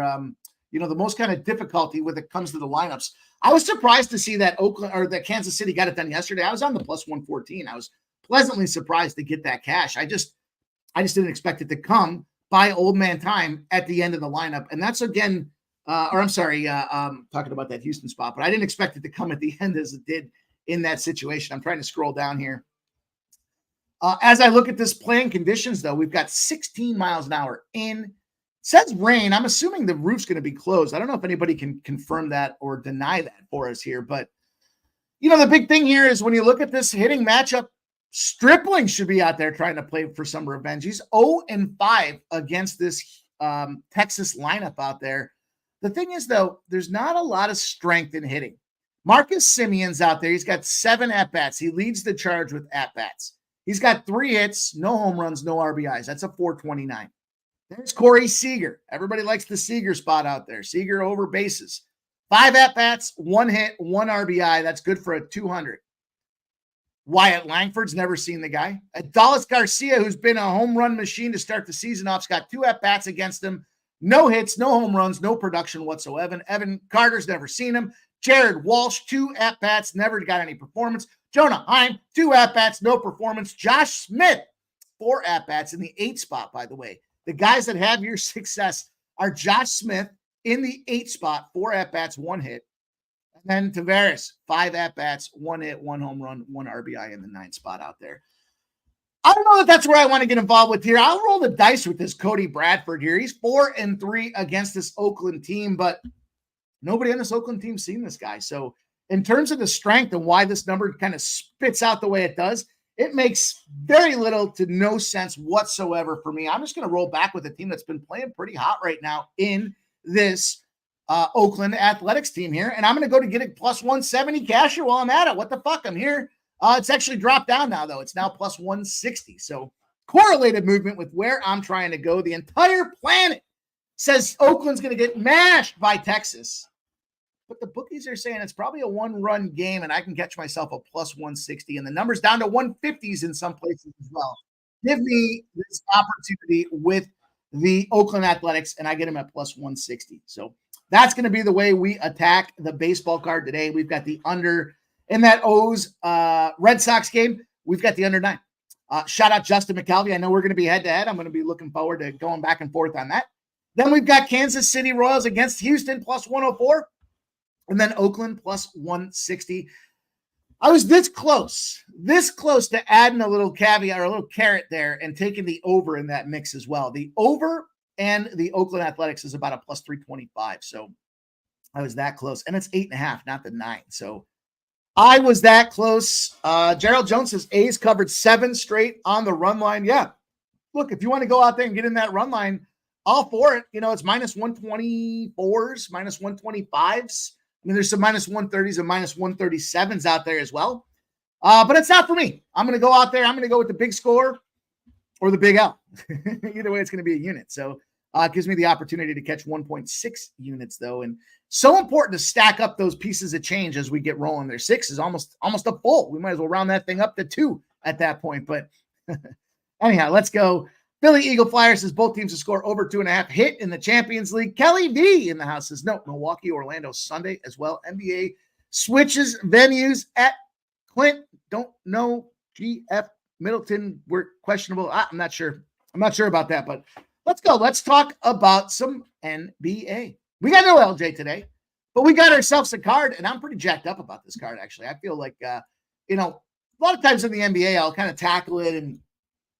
the most kind of difficulty when it comes to the lineups. I was surprised to see that that Kansas City got it done yesterday. I was on the plus 114. I was pleasantly surprised to get that cash. I just didn't expect it to come by old man time at the end of the lineup. And that's again, talking about that Houston spot, but I didn't expect it to come at the end as it did in that situation. I'm trying to scroll down here. As I look at this playing conditions, though, we've got 16 miles an hour in. Says rain. I'm assuming the roof's going to be closed. I don't know if anybody can confirm that or deny that for us here. But, the big thing here is when you look at this hitting matchup, Stripling should be out there trying to play for some revenge. He's 0-5 against this Texas lineup out there. The thing is, though, there's not a lot of strength in hitting. Marcus Simeon's out there. He's got 7 at-bats. He leads the charge with at-bats. He's got 3 hits, no home runs, no RBIs. That's a 429. There's Corey Seager. Everybody likes the Seager spot out there. Seager over bases. 5 at-bats, 1 hit, 1 RBI. That's good for a 200. Wyatt Langford's never seen the guy. Adolis Garcia, who's been a home run machine to start the season off, has got 2 at-bats against him. No hits, no home runs, no production whatsoever. Evan Carter's never seen him. Jared Walsh, 2 at-bats, never got any performance. Jonah Heim, 2 at-bats, no performance. Josh Smith, 4 at-bats in the 8 spot, by the way. The guys that have your success are Josh Smith in the 8 spot, 4 at-bats, 1 hit. And then Tavares, 5 at-bats, 1 hit, 1 home run, 1 RBI in the 9 spot out there. I don't know if that's where I want to get involved with here. I'll roll the dice with this Cody Bradford here. He's 4-3 against this Oakland team, but nobody on this Oakland team's seen this guy. So in terms of the strength and why this number kind of spits out the way it does, it makes very little to no sense whatsoever for me. I'm just going to roll back with a team that's been playing pretty hot right now in this Oakland Athletics team here. And I'm going to go to get a plus 170 casher while I'm at it. What the fuck? I'm here. It's actually dropped down now, though. It's now plus 160. So correlated movement with where I'm trying to go. The entire planet says Oakland's going to get mashed by Texas. But the bookies are saying it's probably a 1-run game, and I can catch myself a plus 160, and the number's down to 150s in some places as well. Give me this opportunity with the Oakland Athletics, and I get them at plus 160. So that's going to be the way we attack the baseball card today. We've got the under in that O's Red Sox game. We've got the under 9. Shout out Justin McCalvey. I know we're going to be head-to-head. I'm going to be looking forward to going back and forth on that. Then we've got Kansas City Royals against Houston plus 104, and then Oakland plus 160. I was this close to adding a little caveat or a little carrot there and taking the over in that mix as well. The over and the Oakland Athletics is about a plus 325. So I was that close. And it's 8.5, not the 9. So I was that close. Gerald Jones says A's covered 7 straight on the run line. Yeah. Look, if you want to go out there and get in that run line, all for it. You know, it's minus 124s, minus 125s. I mean, there's some minus 130s and minus 137s out there as well. But it's not for me. I'm going to go out there. I'm going to go with the big score or the big L. Either way, it's going to be a unit. So it gives me the opportunity to catch 1.6 units, though. And so important to stack up those pieces of change as we get rolling. Their 6 is almost a full. We might as well round that thing up to 2 at that point. But anyhow, let's go. Philly Eagle Flyers says both teams to score over 2.5. Hit in the Champions League. Kelly V in the house says no. Milwaukee, Orlando Sunday as well. NBA switches venues at Clint. Don't know. GF Middleton were questionable. I'm not sure. I'm not sure about that, but let's go. Let's talk about some NBA. We got no LJ today, but we got ourselves a card, and I'm pretty jacked up about this card, actually. I feel like, a lot of times in the NBA, I'll kind of tackle it, and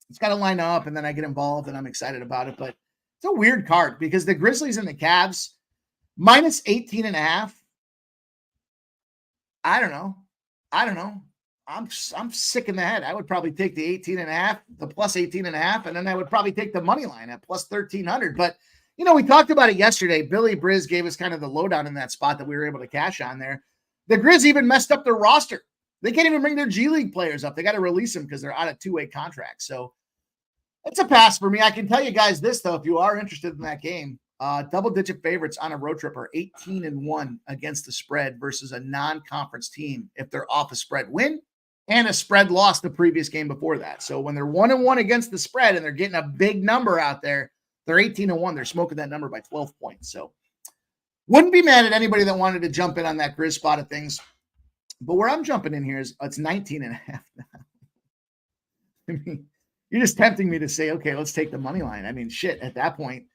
it's got to line up, and then I get involved, and I'm excited about it. But it's a weird card because the Grizzlies and the Cavs, minus 18.5. I don't know. I'm sick in the head. I would probably take the 18.5, the plus 18.5, and then I would probably take the money line at plus 1,300. But, we talked about it yesterday. Billy Briz gave us kind of the lowdown in that spot that we were able to cash on there. The Grizz even messed up their roster. They can't even bring their G League players up. They got to release them because they're out of 2-way contracts. So it's a pass for me. I can tell you guys this, though, if you are interested in that game, double-digit favorites on a road trip are 18-1 against the spread versus a non-conference team if they're off a spread win and a spread loss the previous game before that. So when they're 1-1 against the spread and they're getting a big number out there, they're 18-1. They're smoking that number by 12 points. So wouldn't be mad at anybody that wanted to jump in on that Grizz spot of things. But where I'm jumping in here is it's 19.5 now. I mean, you're just tempting me to say, okay, let's take the money line. I mean, shit, at that point,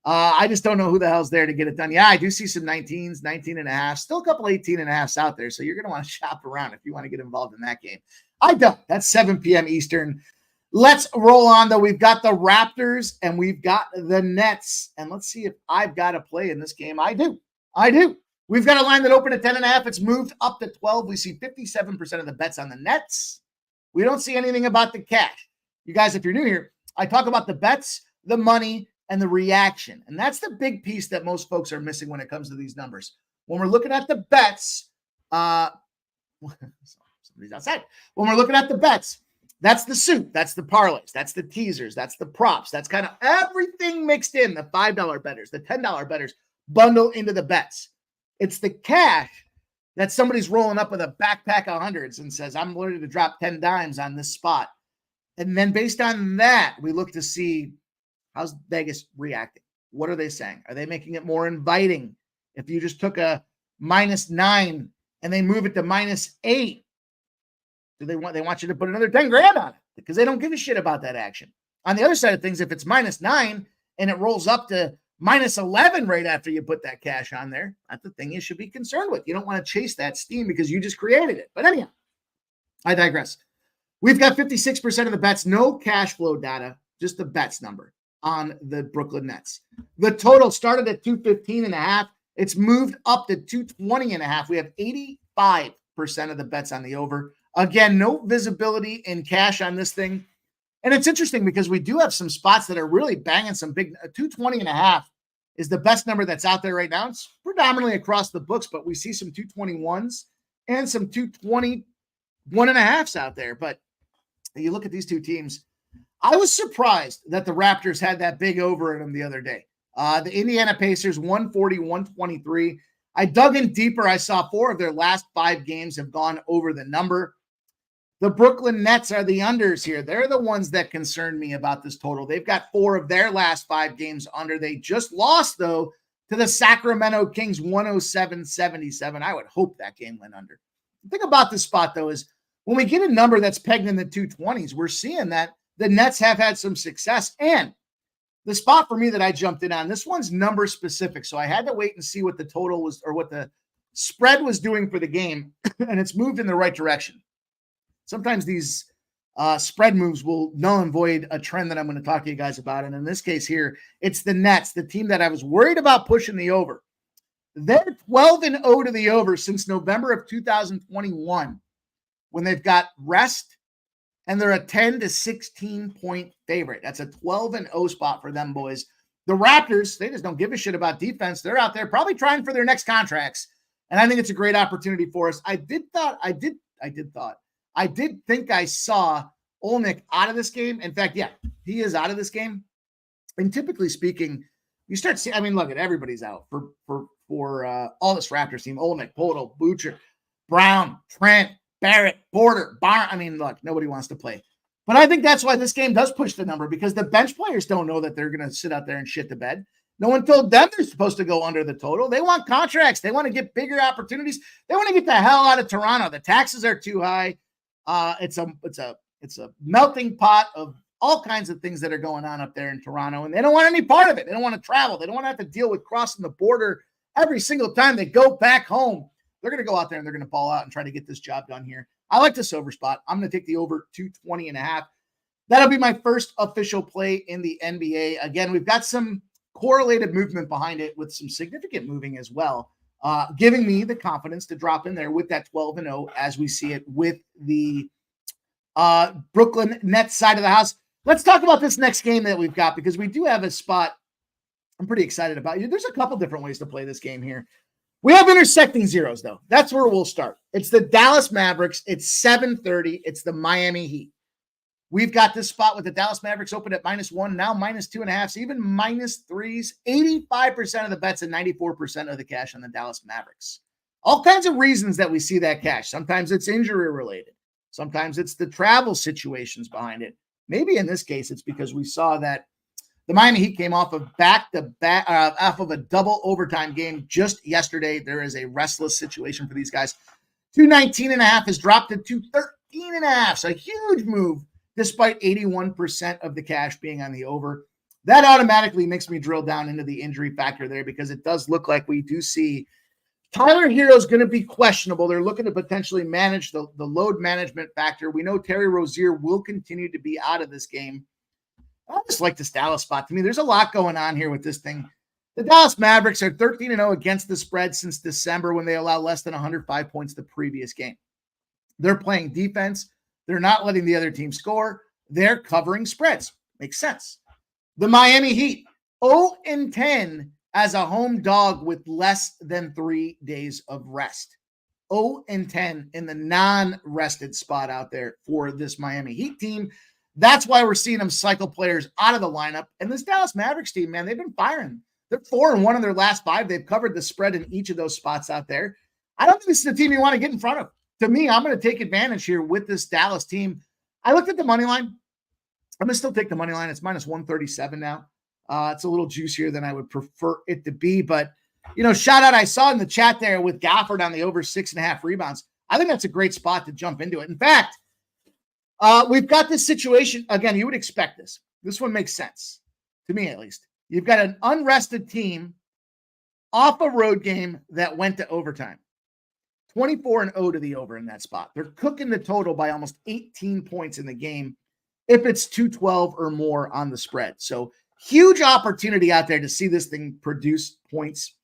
I just don't know who the hell's there to get it done. Yeah, I do see some 19s, 19.5, still a couple 18.5s out there. So you're going to want to shop around if you want to get involved in that game. I don't. That's 7 p.m. Eastern. Let's roll on, though. We've got the Raptors and we've got the Nets. And let's see if I've got a play in this game. I do. We've got a line that opened at 10.5. It's moved up to 12. We see 57% of the bets on the Nets. We don't see anything about the cash. You guys, if you're new here, I talk about the bets, the money, and the reaction. And that's the big piece that most folks are missing when it comes to these numbers. When we're looking at the bets, somebody's outside. When we're looking at the bets, that's the soup. That's the parlays. That's the teasers. That's the props. That's kind of everything mixed in. The $5 bettors, the $10 bettors bundle into the bets. It's the cash that somebody's rolling up with a backpack of hundreds and says, I'm willing to drop 10 dimes on this spot. And then based on that, we look to see how's Vegas reacting. What are they saying? Are they making it more inviting? If you just took a -9 and they move it to -8, do they want you to put another 10 grand on it because they don't give a shit about that action. On the other side of things, if it's -9 and it rolls up to -11 right after you put that cash on there, that's the thing you should be concerned with. You don't want to chase that steam because you just created it. But anyhow, I digress. We've got 56% of the bets, no cash flow data, just the bets number on the Brooklyn Nets. The total started at 215.5. It's moved up to 220.5. We have 85% of the bets on the over. Again, no visibility in cash on this thing. And it's interesting because we do have some spots that are really banging some big 220.5 is the best number that's out there right now. It's predominantly across the books, but we see some 221s and some 221.5s out there. But you look at these two teams, I was surprised that the Raptors had that big over in them the other day. The Indiana Pacers, 140-123. I dug in deeper. I saw 4 of their last 5 games have gone over the number. The Brooklyn Nets are the unders here. They're the ones that concern me about this total. They've got 4 of their last 5 games under. They just lost, though, to the Sacramento Kings 107-77. I would hope that game went under. The thing about this spot, though, is when we get a number that's pegged in the 220s, we're seeing that the Nets have had some success. And the spot for me that I jumped in on, this one's number specific. So I had to wait and see what the total was or what the spread was doing for the game. And it's moved in the right direction. Sometimes these spread moves will null and void a trend that I'm going to talk to you guys about. And in this case here, it's the Nets, the team that I was worried about pushing the over. They're 12-0 to the over since November of 2021 when they've got rest, and they're a 10 to 16 point favorite. That's a 12-0 spot for them, boys. The Raptors, they just don't give a shit about defense. They're out there probably trying for their next contracts. And I think it's a great opportunity for us. I did think I saw Olnick out of this game. In fact, yeah, he is out of this game. And typically speaking, you start seeing, I mean, look at everybody's out for all this Raptors team. Olnick, Podol, Butcher, Brown, Trent, Barrett, Porter, Barn. I mean, look, nobody wants to play. But I think that's why this game does push the number, because the bench players don't know that they're going to sit out there and shit the bed. No one told them they're supposed to go under the total. They want contracts. They want to get bigger opportunities. They want to get the hell out of Toronto. The taxes are too high. It's a melting pot of all kinds of things that are going on up there in Toronto, and they don't want any part of it. They don't want to travel. They don't want to have to deal with crossing the border every single time they go back home. They're going to go out there and they're going to ball out and try to get this job done here. I like this over spot. I'm going to take the over 220.5. That'll be my first official play in the NBA. Again, we've got some correlated movement behind it with some significant moving as well, giving me the confidence to drop in there with that 12-0 as we see it with the Brooklyn Nets side of the house. Let's talk about this next game that we've got, because we do have a spot I'm pretty excited about. There's a couple different ways to play this game here. We have intersecting zeros, though. That's where we'll start. It's the Dallas Mavericks. It's 7:30. It's the Miami Heat. We've got this spot with the Dallas Mavericks open at -1, now -2.5, so even -3s. 85% of the bets and 94% of the cash on the Dallas Mavericks. All kinds of reasons that we see that cash. Sometimes it's injury related. Sometimes it's the travel situations behind it. Maybe in this case, it's because we saw that the Miami Heat came off of back-to-back, off of a double overtime game just yesterday. There is a restless situation for these guys. 219.5 has dropped to 213.5. So a huge move, despite 81% of the cash being on the over. That automatically makes me drill down into the injury factor there, because it does look like we do see Tyler Hero's going to be questionable. They're looking to potentially manage the load management factor. We know Terry Rozier will continue to be out of this game. I just like this Dallas spot. To me, there's a lot going on here with this thing. The Dallas Mavericks are 13-0 against the spread since December, when they allow less than 105 points the previous game. They're playing defense. They're not letting the other team score. They're covering spreads. Makes sense. The Miami Heat, 0-10 as a home dog with less than 3 days of rest. 0-10 in the non-rested spot out there for this Miami Heat team. That's why we're seeing them cycle players out of the lineup. And this Dallas Mavericks team, man, they've been firing. They're 4-1 in their last 5. They've covered the spread in each of those spots out there. I don't think this is the team you want to get in front of. To me, I'm going to take advantage here with this Dallas team. I looked at the money line. I'm going to still take the money line. It's -137 now. It's a little juicier than I would prefer it to be. But, shout out, I saw in the chat there with Gafford on the over 6.5 rebounds. I think that's a great spot to jump into it. In fact, we've got this situation. Again, you would expect this. This one makes sense, to me at least. You've got an unrested team off a road game that went to overtime. 24-0 to the over in that spot. They're cooking the total by almost 18 points in the game if it's 212 or more on the spread. So huge opportunity out there to see this thing produce points.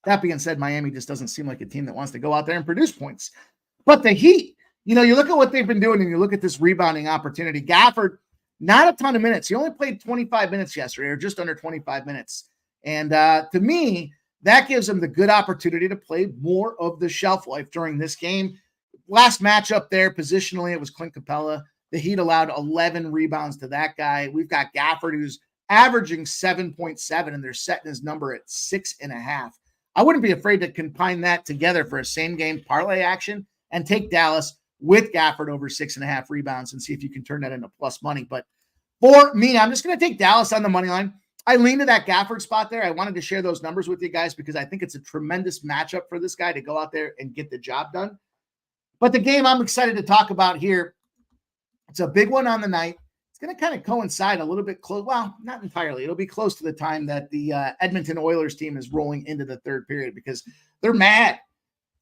That being said, Miami just doesn't seem like a team that wants to go out there and produce points. But the Heat, you look at what they've been doing and you look at this rebounding opportunity. Gafford, not a ton of minutes. He only played 25 minutes yesterday, or just under 25 minutes. And to me, that gives him the good opportunity to play more of the shelf life during this game. Last matchup there, positionally, it was Clint Capella. The Heat allowed 11 rebounds to that guy. We've got Gafford, who's averaging 7.7, and they're setting his number at 6.5. I wouldn't be afraid to combine that together for a same-game parlay action and take Dallas with Gafford over 6.5 rebounds and see if you can turn that into plus money. But for me, I'm just going to take Dallas on the money line. I lean to that Gafford spot there. I wanted to share those numbers with you guys because I think it's a tremendous matchup for this guy to go out there and get the job done. But the game I'm excited to talk about here, it's a big one on the night. It's going to kind of coincide a little bit close. Well, not entirely. It'll be close to the time that the Edmonton Oilers team is rolling into the third period because they're mad.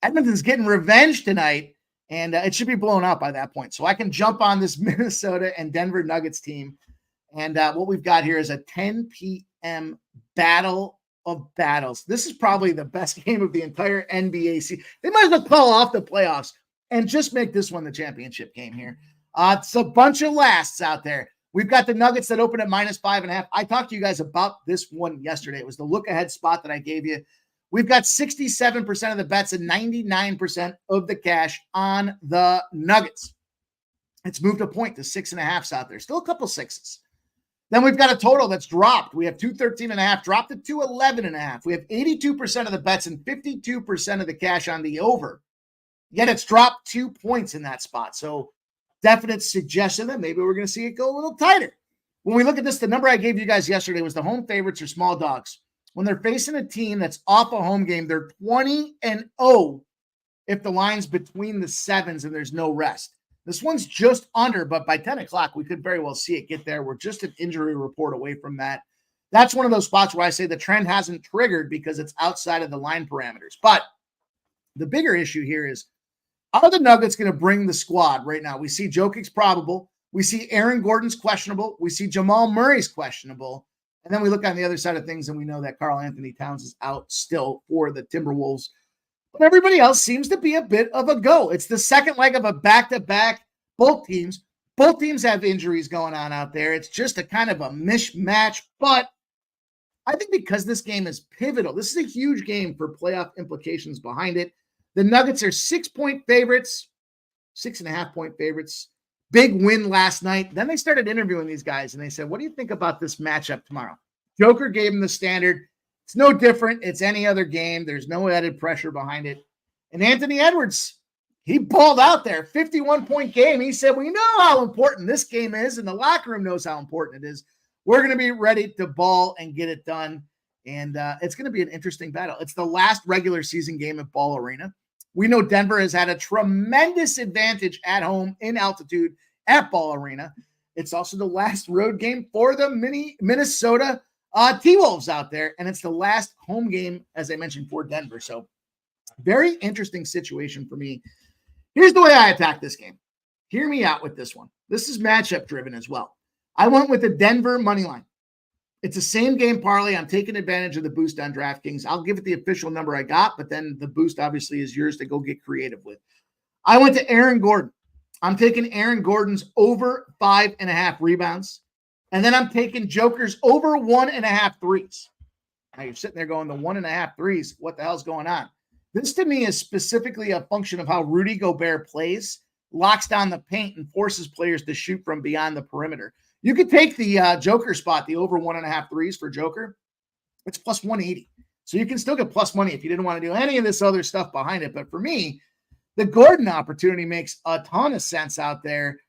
Edmonton's getting revenge tonight, and it should be blown out by that point. So I can jump on this Minnesota and Denver Nuggets team. And what we've got here is a 10 p.m. battle of battles. This is probably the best game of the entire NBA season. They might as well call off the playoffs and just make this one the championship game here. It's a bunch of lasts out there. We've got the Nuggets that open at -5.5. I talked to you guys about this one yesterday. It was the look-ahead spot that I gave you. We've got 67% of the bets and 99% of the cash on the Nuggets. It's moved a point to 6.5s out there. Still a couple sixes. Then we've got a total that's dropped. We have 213.5, dropped to 211.5. We have 82% of the bets and 52% of the cash on the over. Yet it's dropped 2 points in that spot. So definite suggestion that maybe we're going to see it go a little tighter. When we look at this, the number I gave you guys yesterday was the home favorites or small dogs. When they're facing a team that's off a home game, they're 20-0 if the line's between the sevens and there's no rest. This one's just under, but by 10 o'clock, we could very well see it get there. We're just an injury report away from that. That's one of those spots where I say the trend hasn't triggered because it's outside of the line parameters. But the bigger issue here is, are the Nuggets going to bring the squad right now? We see Jokic's probable. We see Aaron Gordon's questionable. We see Jamal Murray's questionable. And then we look on the other side of things and we know that Karl Anthony Towns is out still for the Timberwolves. But everybody else seems to be a bit of a go. It's the second leg of a back-to-back. Both teams have injuries going on out there. It's just a kind of a mishmash. But I think because this game is pivotal, this is a huge game for playoff implications behind it. The Nuggets are 6-point favorites, 6.5-point favorites. Big win last night. Then they started interviewing these guys, and they said, what do you think about this matchup tomorrow? Joker gave them the standard. It's no different. It's any other game. There's no added pressure behind it. And Anthony Edwards, he balled out there. 51-point game. He said, we know how important this game is, and the locker room knows how important it is. We're going to be ready to ball and get it done. And it's going to be an interesting battle. It's the last regular season game at Ball Arena. We know Denver has had a tremendous advantage at home in altitude at Ball Arena. It's also the last road game for the Minnesota T-Wolves out there, and it's the last home game, as I mentioned, for Denver. So very interesting situation for me. Here's the way I attack this game. Hear me out with this one. This is matchup driven as well. I went with the Denver money line. It's a same game parlay. I'm taking advantage of the boost on DraftKings. I'll give it the official number I got, but then the boost obviously is yours to go get creative with. I went to Aaron Gordon. I'm taking Aaron Gordon's over 5.5 rebounds. And then I'm taking Joker's over 1.5 threes. Now you're sitting there going, the 1.5 threes, what the hell's going on? This to me is specifically a function of how Rudy Gobert plays, locks down the paint, and forces players to shoot from beyond the perimeter. You could take the Joker spot, the over 1.5 threes for Joker. It's plus 180. So you can still get plus money if you didn't want to do any of this other stuff behind it. But for me, the Gordon opportunity makes a ton of sense out there.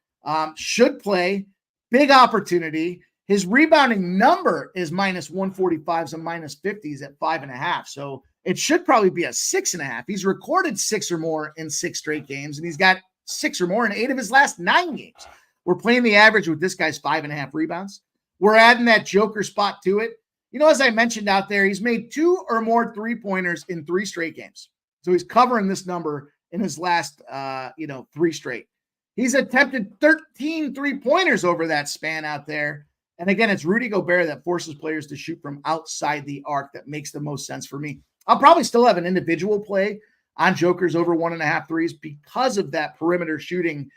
Should play. Big opportunity. His rebounding number is minus 145s and minus 50s at 5.5. So it should probably be a 6.5. He's recorded 6 or more in 6 straight games, and he's got 6 or more in 8 of his last 9 games. We're playing the average with this guy's 5.5 rebounds. We're adding that Joker spot to it. You know, as I mentioned out there, he's made 2 or more three-pointers in 3 straight games. So he's covering this number in his last, 3 straight. He's attempted 13 three-pointers over that span out there. And again, it's Rudy Gobert that forces players to shoot from outside the arc that makes the most sense for me. I'll probably still have an individual play on Joker's over 1.5 threes because of that perimeter shooting.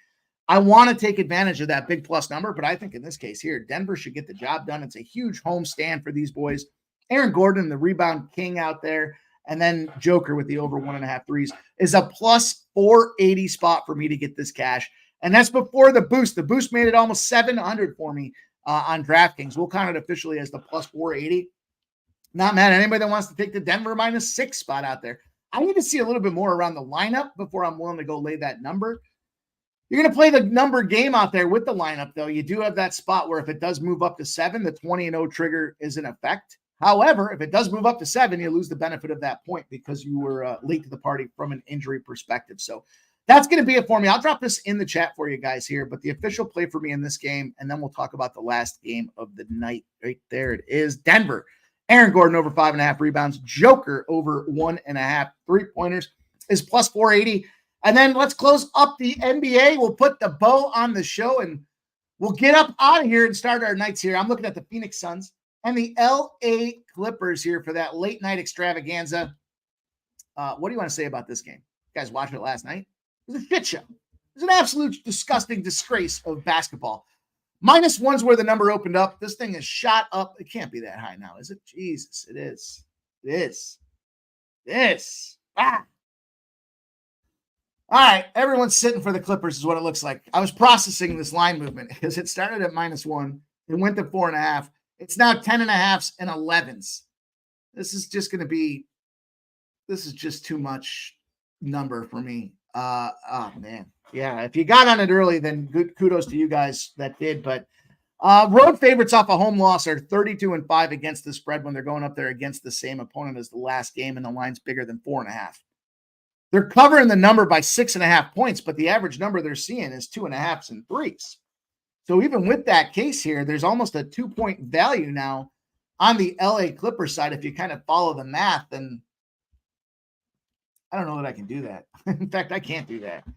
I want to take advantage of that big plus number, but I think in this case here, Denver should get the job done. It's a huge home stand for these boys. Aaron Gordon, the rebound king out there, and then Joker with the over 1.5 threes is a plus 480 spot for me to get this cash. And that's before the boost. The boost made it almost 700 for me on DraftKings. We'll count it officially as the plus 480. Not mad at anybody that wants to take the Denver -6 spot out there. I need to see a little bit more around the lineup before I'm willing to go lay that number. You're going to play the number game out there with the lineup, though. You do have that spot where if it does move up to 7, the 20-0 trigger is in effect. However, if it does move up to 7, you lose the benefit of that point because you were late to the party from an injury perspective. So that's going to be it for me. I'll drop this in the chat for you guys here, but the official play for me in this game, and then we'll talk about the last game of the night. Right there it is. Denver. Aaron Gordon over 5.5 rebounds. Joker over 1.5 3-pointers is plus 480. And then let's close up the NBA. We'll put the bow on the show and we'll get up out of here and start our nights here. I'm looking at the Phoenix Suns and the LA Clippers here for that late night extravaganza. What do you want to say about this game? You guys watched it last night? It was a shit show. It was an absolute disgusting disgrace of basketball. -1's where the number opened up. This thing is shot up. It can't be that high now, is it? Jesus, it is. It is. This. Ah. All right, everyone's sitting for the Clippers is what it looks like. I was processing this line movement because it started at -1. It went to 4.5. It's now 10.5s and 11s. This is just going to be – this is just too much number for me. Oh, man. Yeah, if you got on it early, then good kudos to you guys that did. But road favorites off a home loss are 32-5 against the spread when they're going up there against the same opponent as the last game, and the line's bigger than 4.5. They're covering the number by 6.5 points, but the average number they're seeing is 2.5s and 3s. So even with that case here, there's almost a 2-point value now on the LA Clippers side. If you kind of follow the math, then I don't know that I can do that. In fact, I can't do that.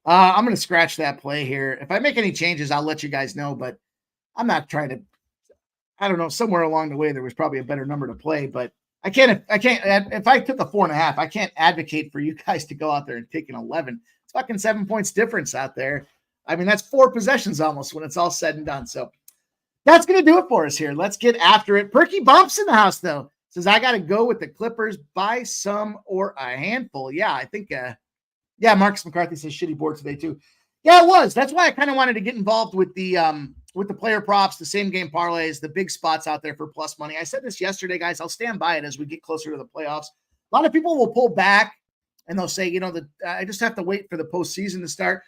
I'm going to scratch that play here. If I make any changes, I'll let you guys know, but I'm not trying to, I don't know, somewhere along the way, there was probably a better number to play, but I can't, if I took a 4.5, I can't advocate for you guys to go out there and take an 11. It's fucking 7 points difference out there. I mean, that's 4 possessions almost when it's all said and done. So that's going to do it for us here. Let's get after it. Perky Bumps in the house, though. Says, I got to go with the Clippers by some or a handful. Yeah, I think, Marcus McCarthy says shitty board today, too. Yeah, it was. That's why I kind of wanted to get involved with the player props, the same game parlays, the big spots out there for plus money. I said this yesterday, guys. I'll stand by it as we get closer to the playoffs. A lot of people will pull back and they'll say, I just have to wait for the postseason to start.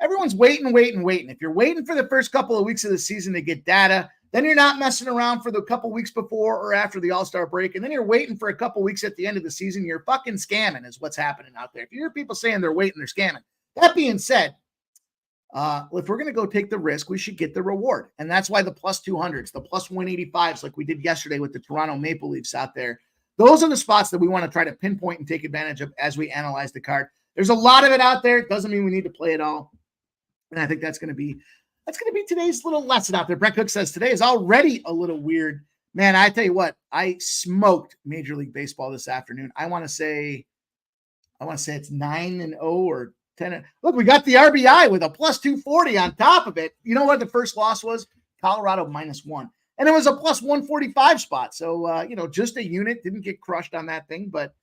Everyone's waiting. If you're waiting for the first couple of weeks of the season to get data, then you're not messing around for the couple weeks before or after the All-Star break, and then you're waiting for a couple weeks at the end of the season. You're fucking scamming is what's happening out there. If you hear people saying they're waiting, they're scamming. That being said, if we're going to go take the risk, we should get the reward. And that's why the plus 200s, the plus 185s, like we did yesterday with the Toronto Maple Leafs out there, those are the spots that we want to try to pinpoint and take advantage of as we analyze the card. There's a lot of it out there. It doesn't mean we need to play it all. And I think that's going to be today's little lesson out there. Brett Cook says today is already a little weird. Man, I tell you what, I smoked Major League Baseball this afternoon. I want to say it's 9-0 or 10. Look, we got the RBI with a plus 240 on top of it. You know what the first loss was? Colorado -1. And it was a plus 145 spot. So, just a unit. Didn't get crushed on that thing, but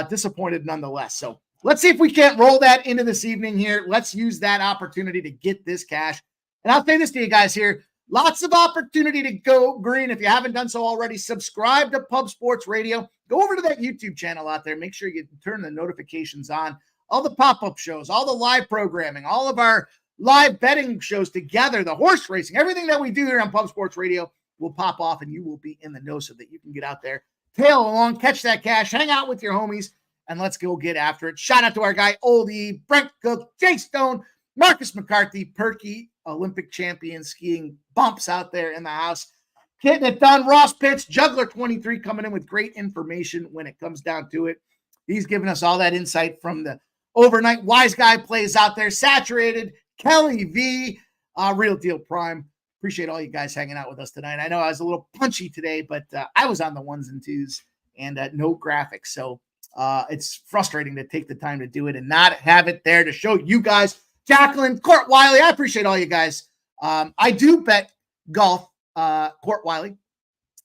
disappointed nonetheless. So let's see if we can't roll that into this evening here. Let's use that opportunity to get this cash. And I'll say this to you guys here. Lots of opportunity to go green. If you haven't done so already, subscribe to Pub Sports Radio. Go over to that YouTube channel out there. Make sure you turn the notifications on. All the pop-up shows, all the live programming, all of our live betting shows together, the horse racing, everything that we do here on Pub Sports Radio will pop off and you will be in the know so that you can get out there, tail along, catch that cash, hang out with your homies, and let's go get after it. Shout out to our guy, Oldie, Brent Cook, Jay Stone, Marcus McCarthy, Perky, Olympic champion skiing bumps out there in the house. Getting it done. Ross Pitts, Juggler 23 coming in with great information when it comes down to it. He's giving us all that insight from the overnight wise guy plays out there. Saturated, Kelly V, Real Deal Prime. Appreciate all you guys hanging out with us tonight. I know I was a little punchy today, but I was on the ones and twos and no graphics. So it's frustrating to take the time to do it and not have it there to show you guys. Jacqueline, Court Wiley, I appreciate all you guys. I do bet golf, Court Wiley,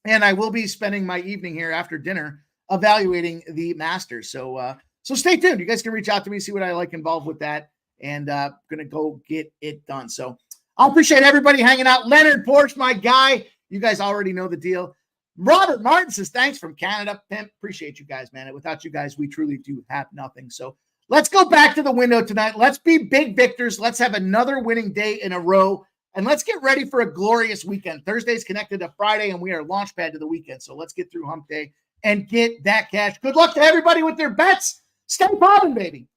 and I will be spending my evening here after dinner evaluating the Masters. So stay tuned. You guys can reach out to me, see what I like involved with that, and going to go get it done. So I appreciate everybody hanging out. Leonard Porsche, my guy. You guys already know the deal. Robert Martin says, thanks from Canada. Pimp, appreciate you guys, man. Without you guys, we truly do have nothing. So let's go back to the window tonight. Let's be big victors. Let's have another winning day in a row. And let's get ready for a glorious weekend. Thursday's connected to Friday, and we are launch pad to the weekend. So let's get through hump day and get that cash. Good luck to everybody with their bets. Stay popping, baby.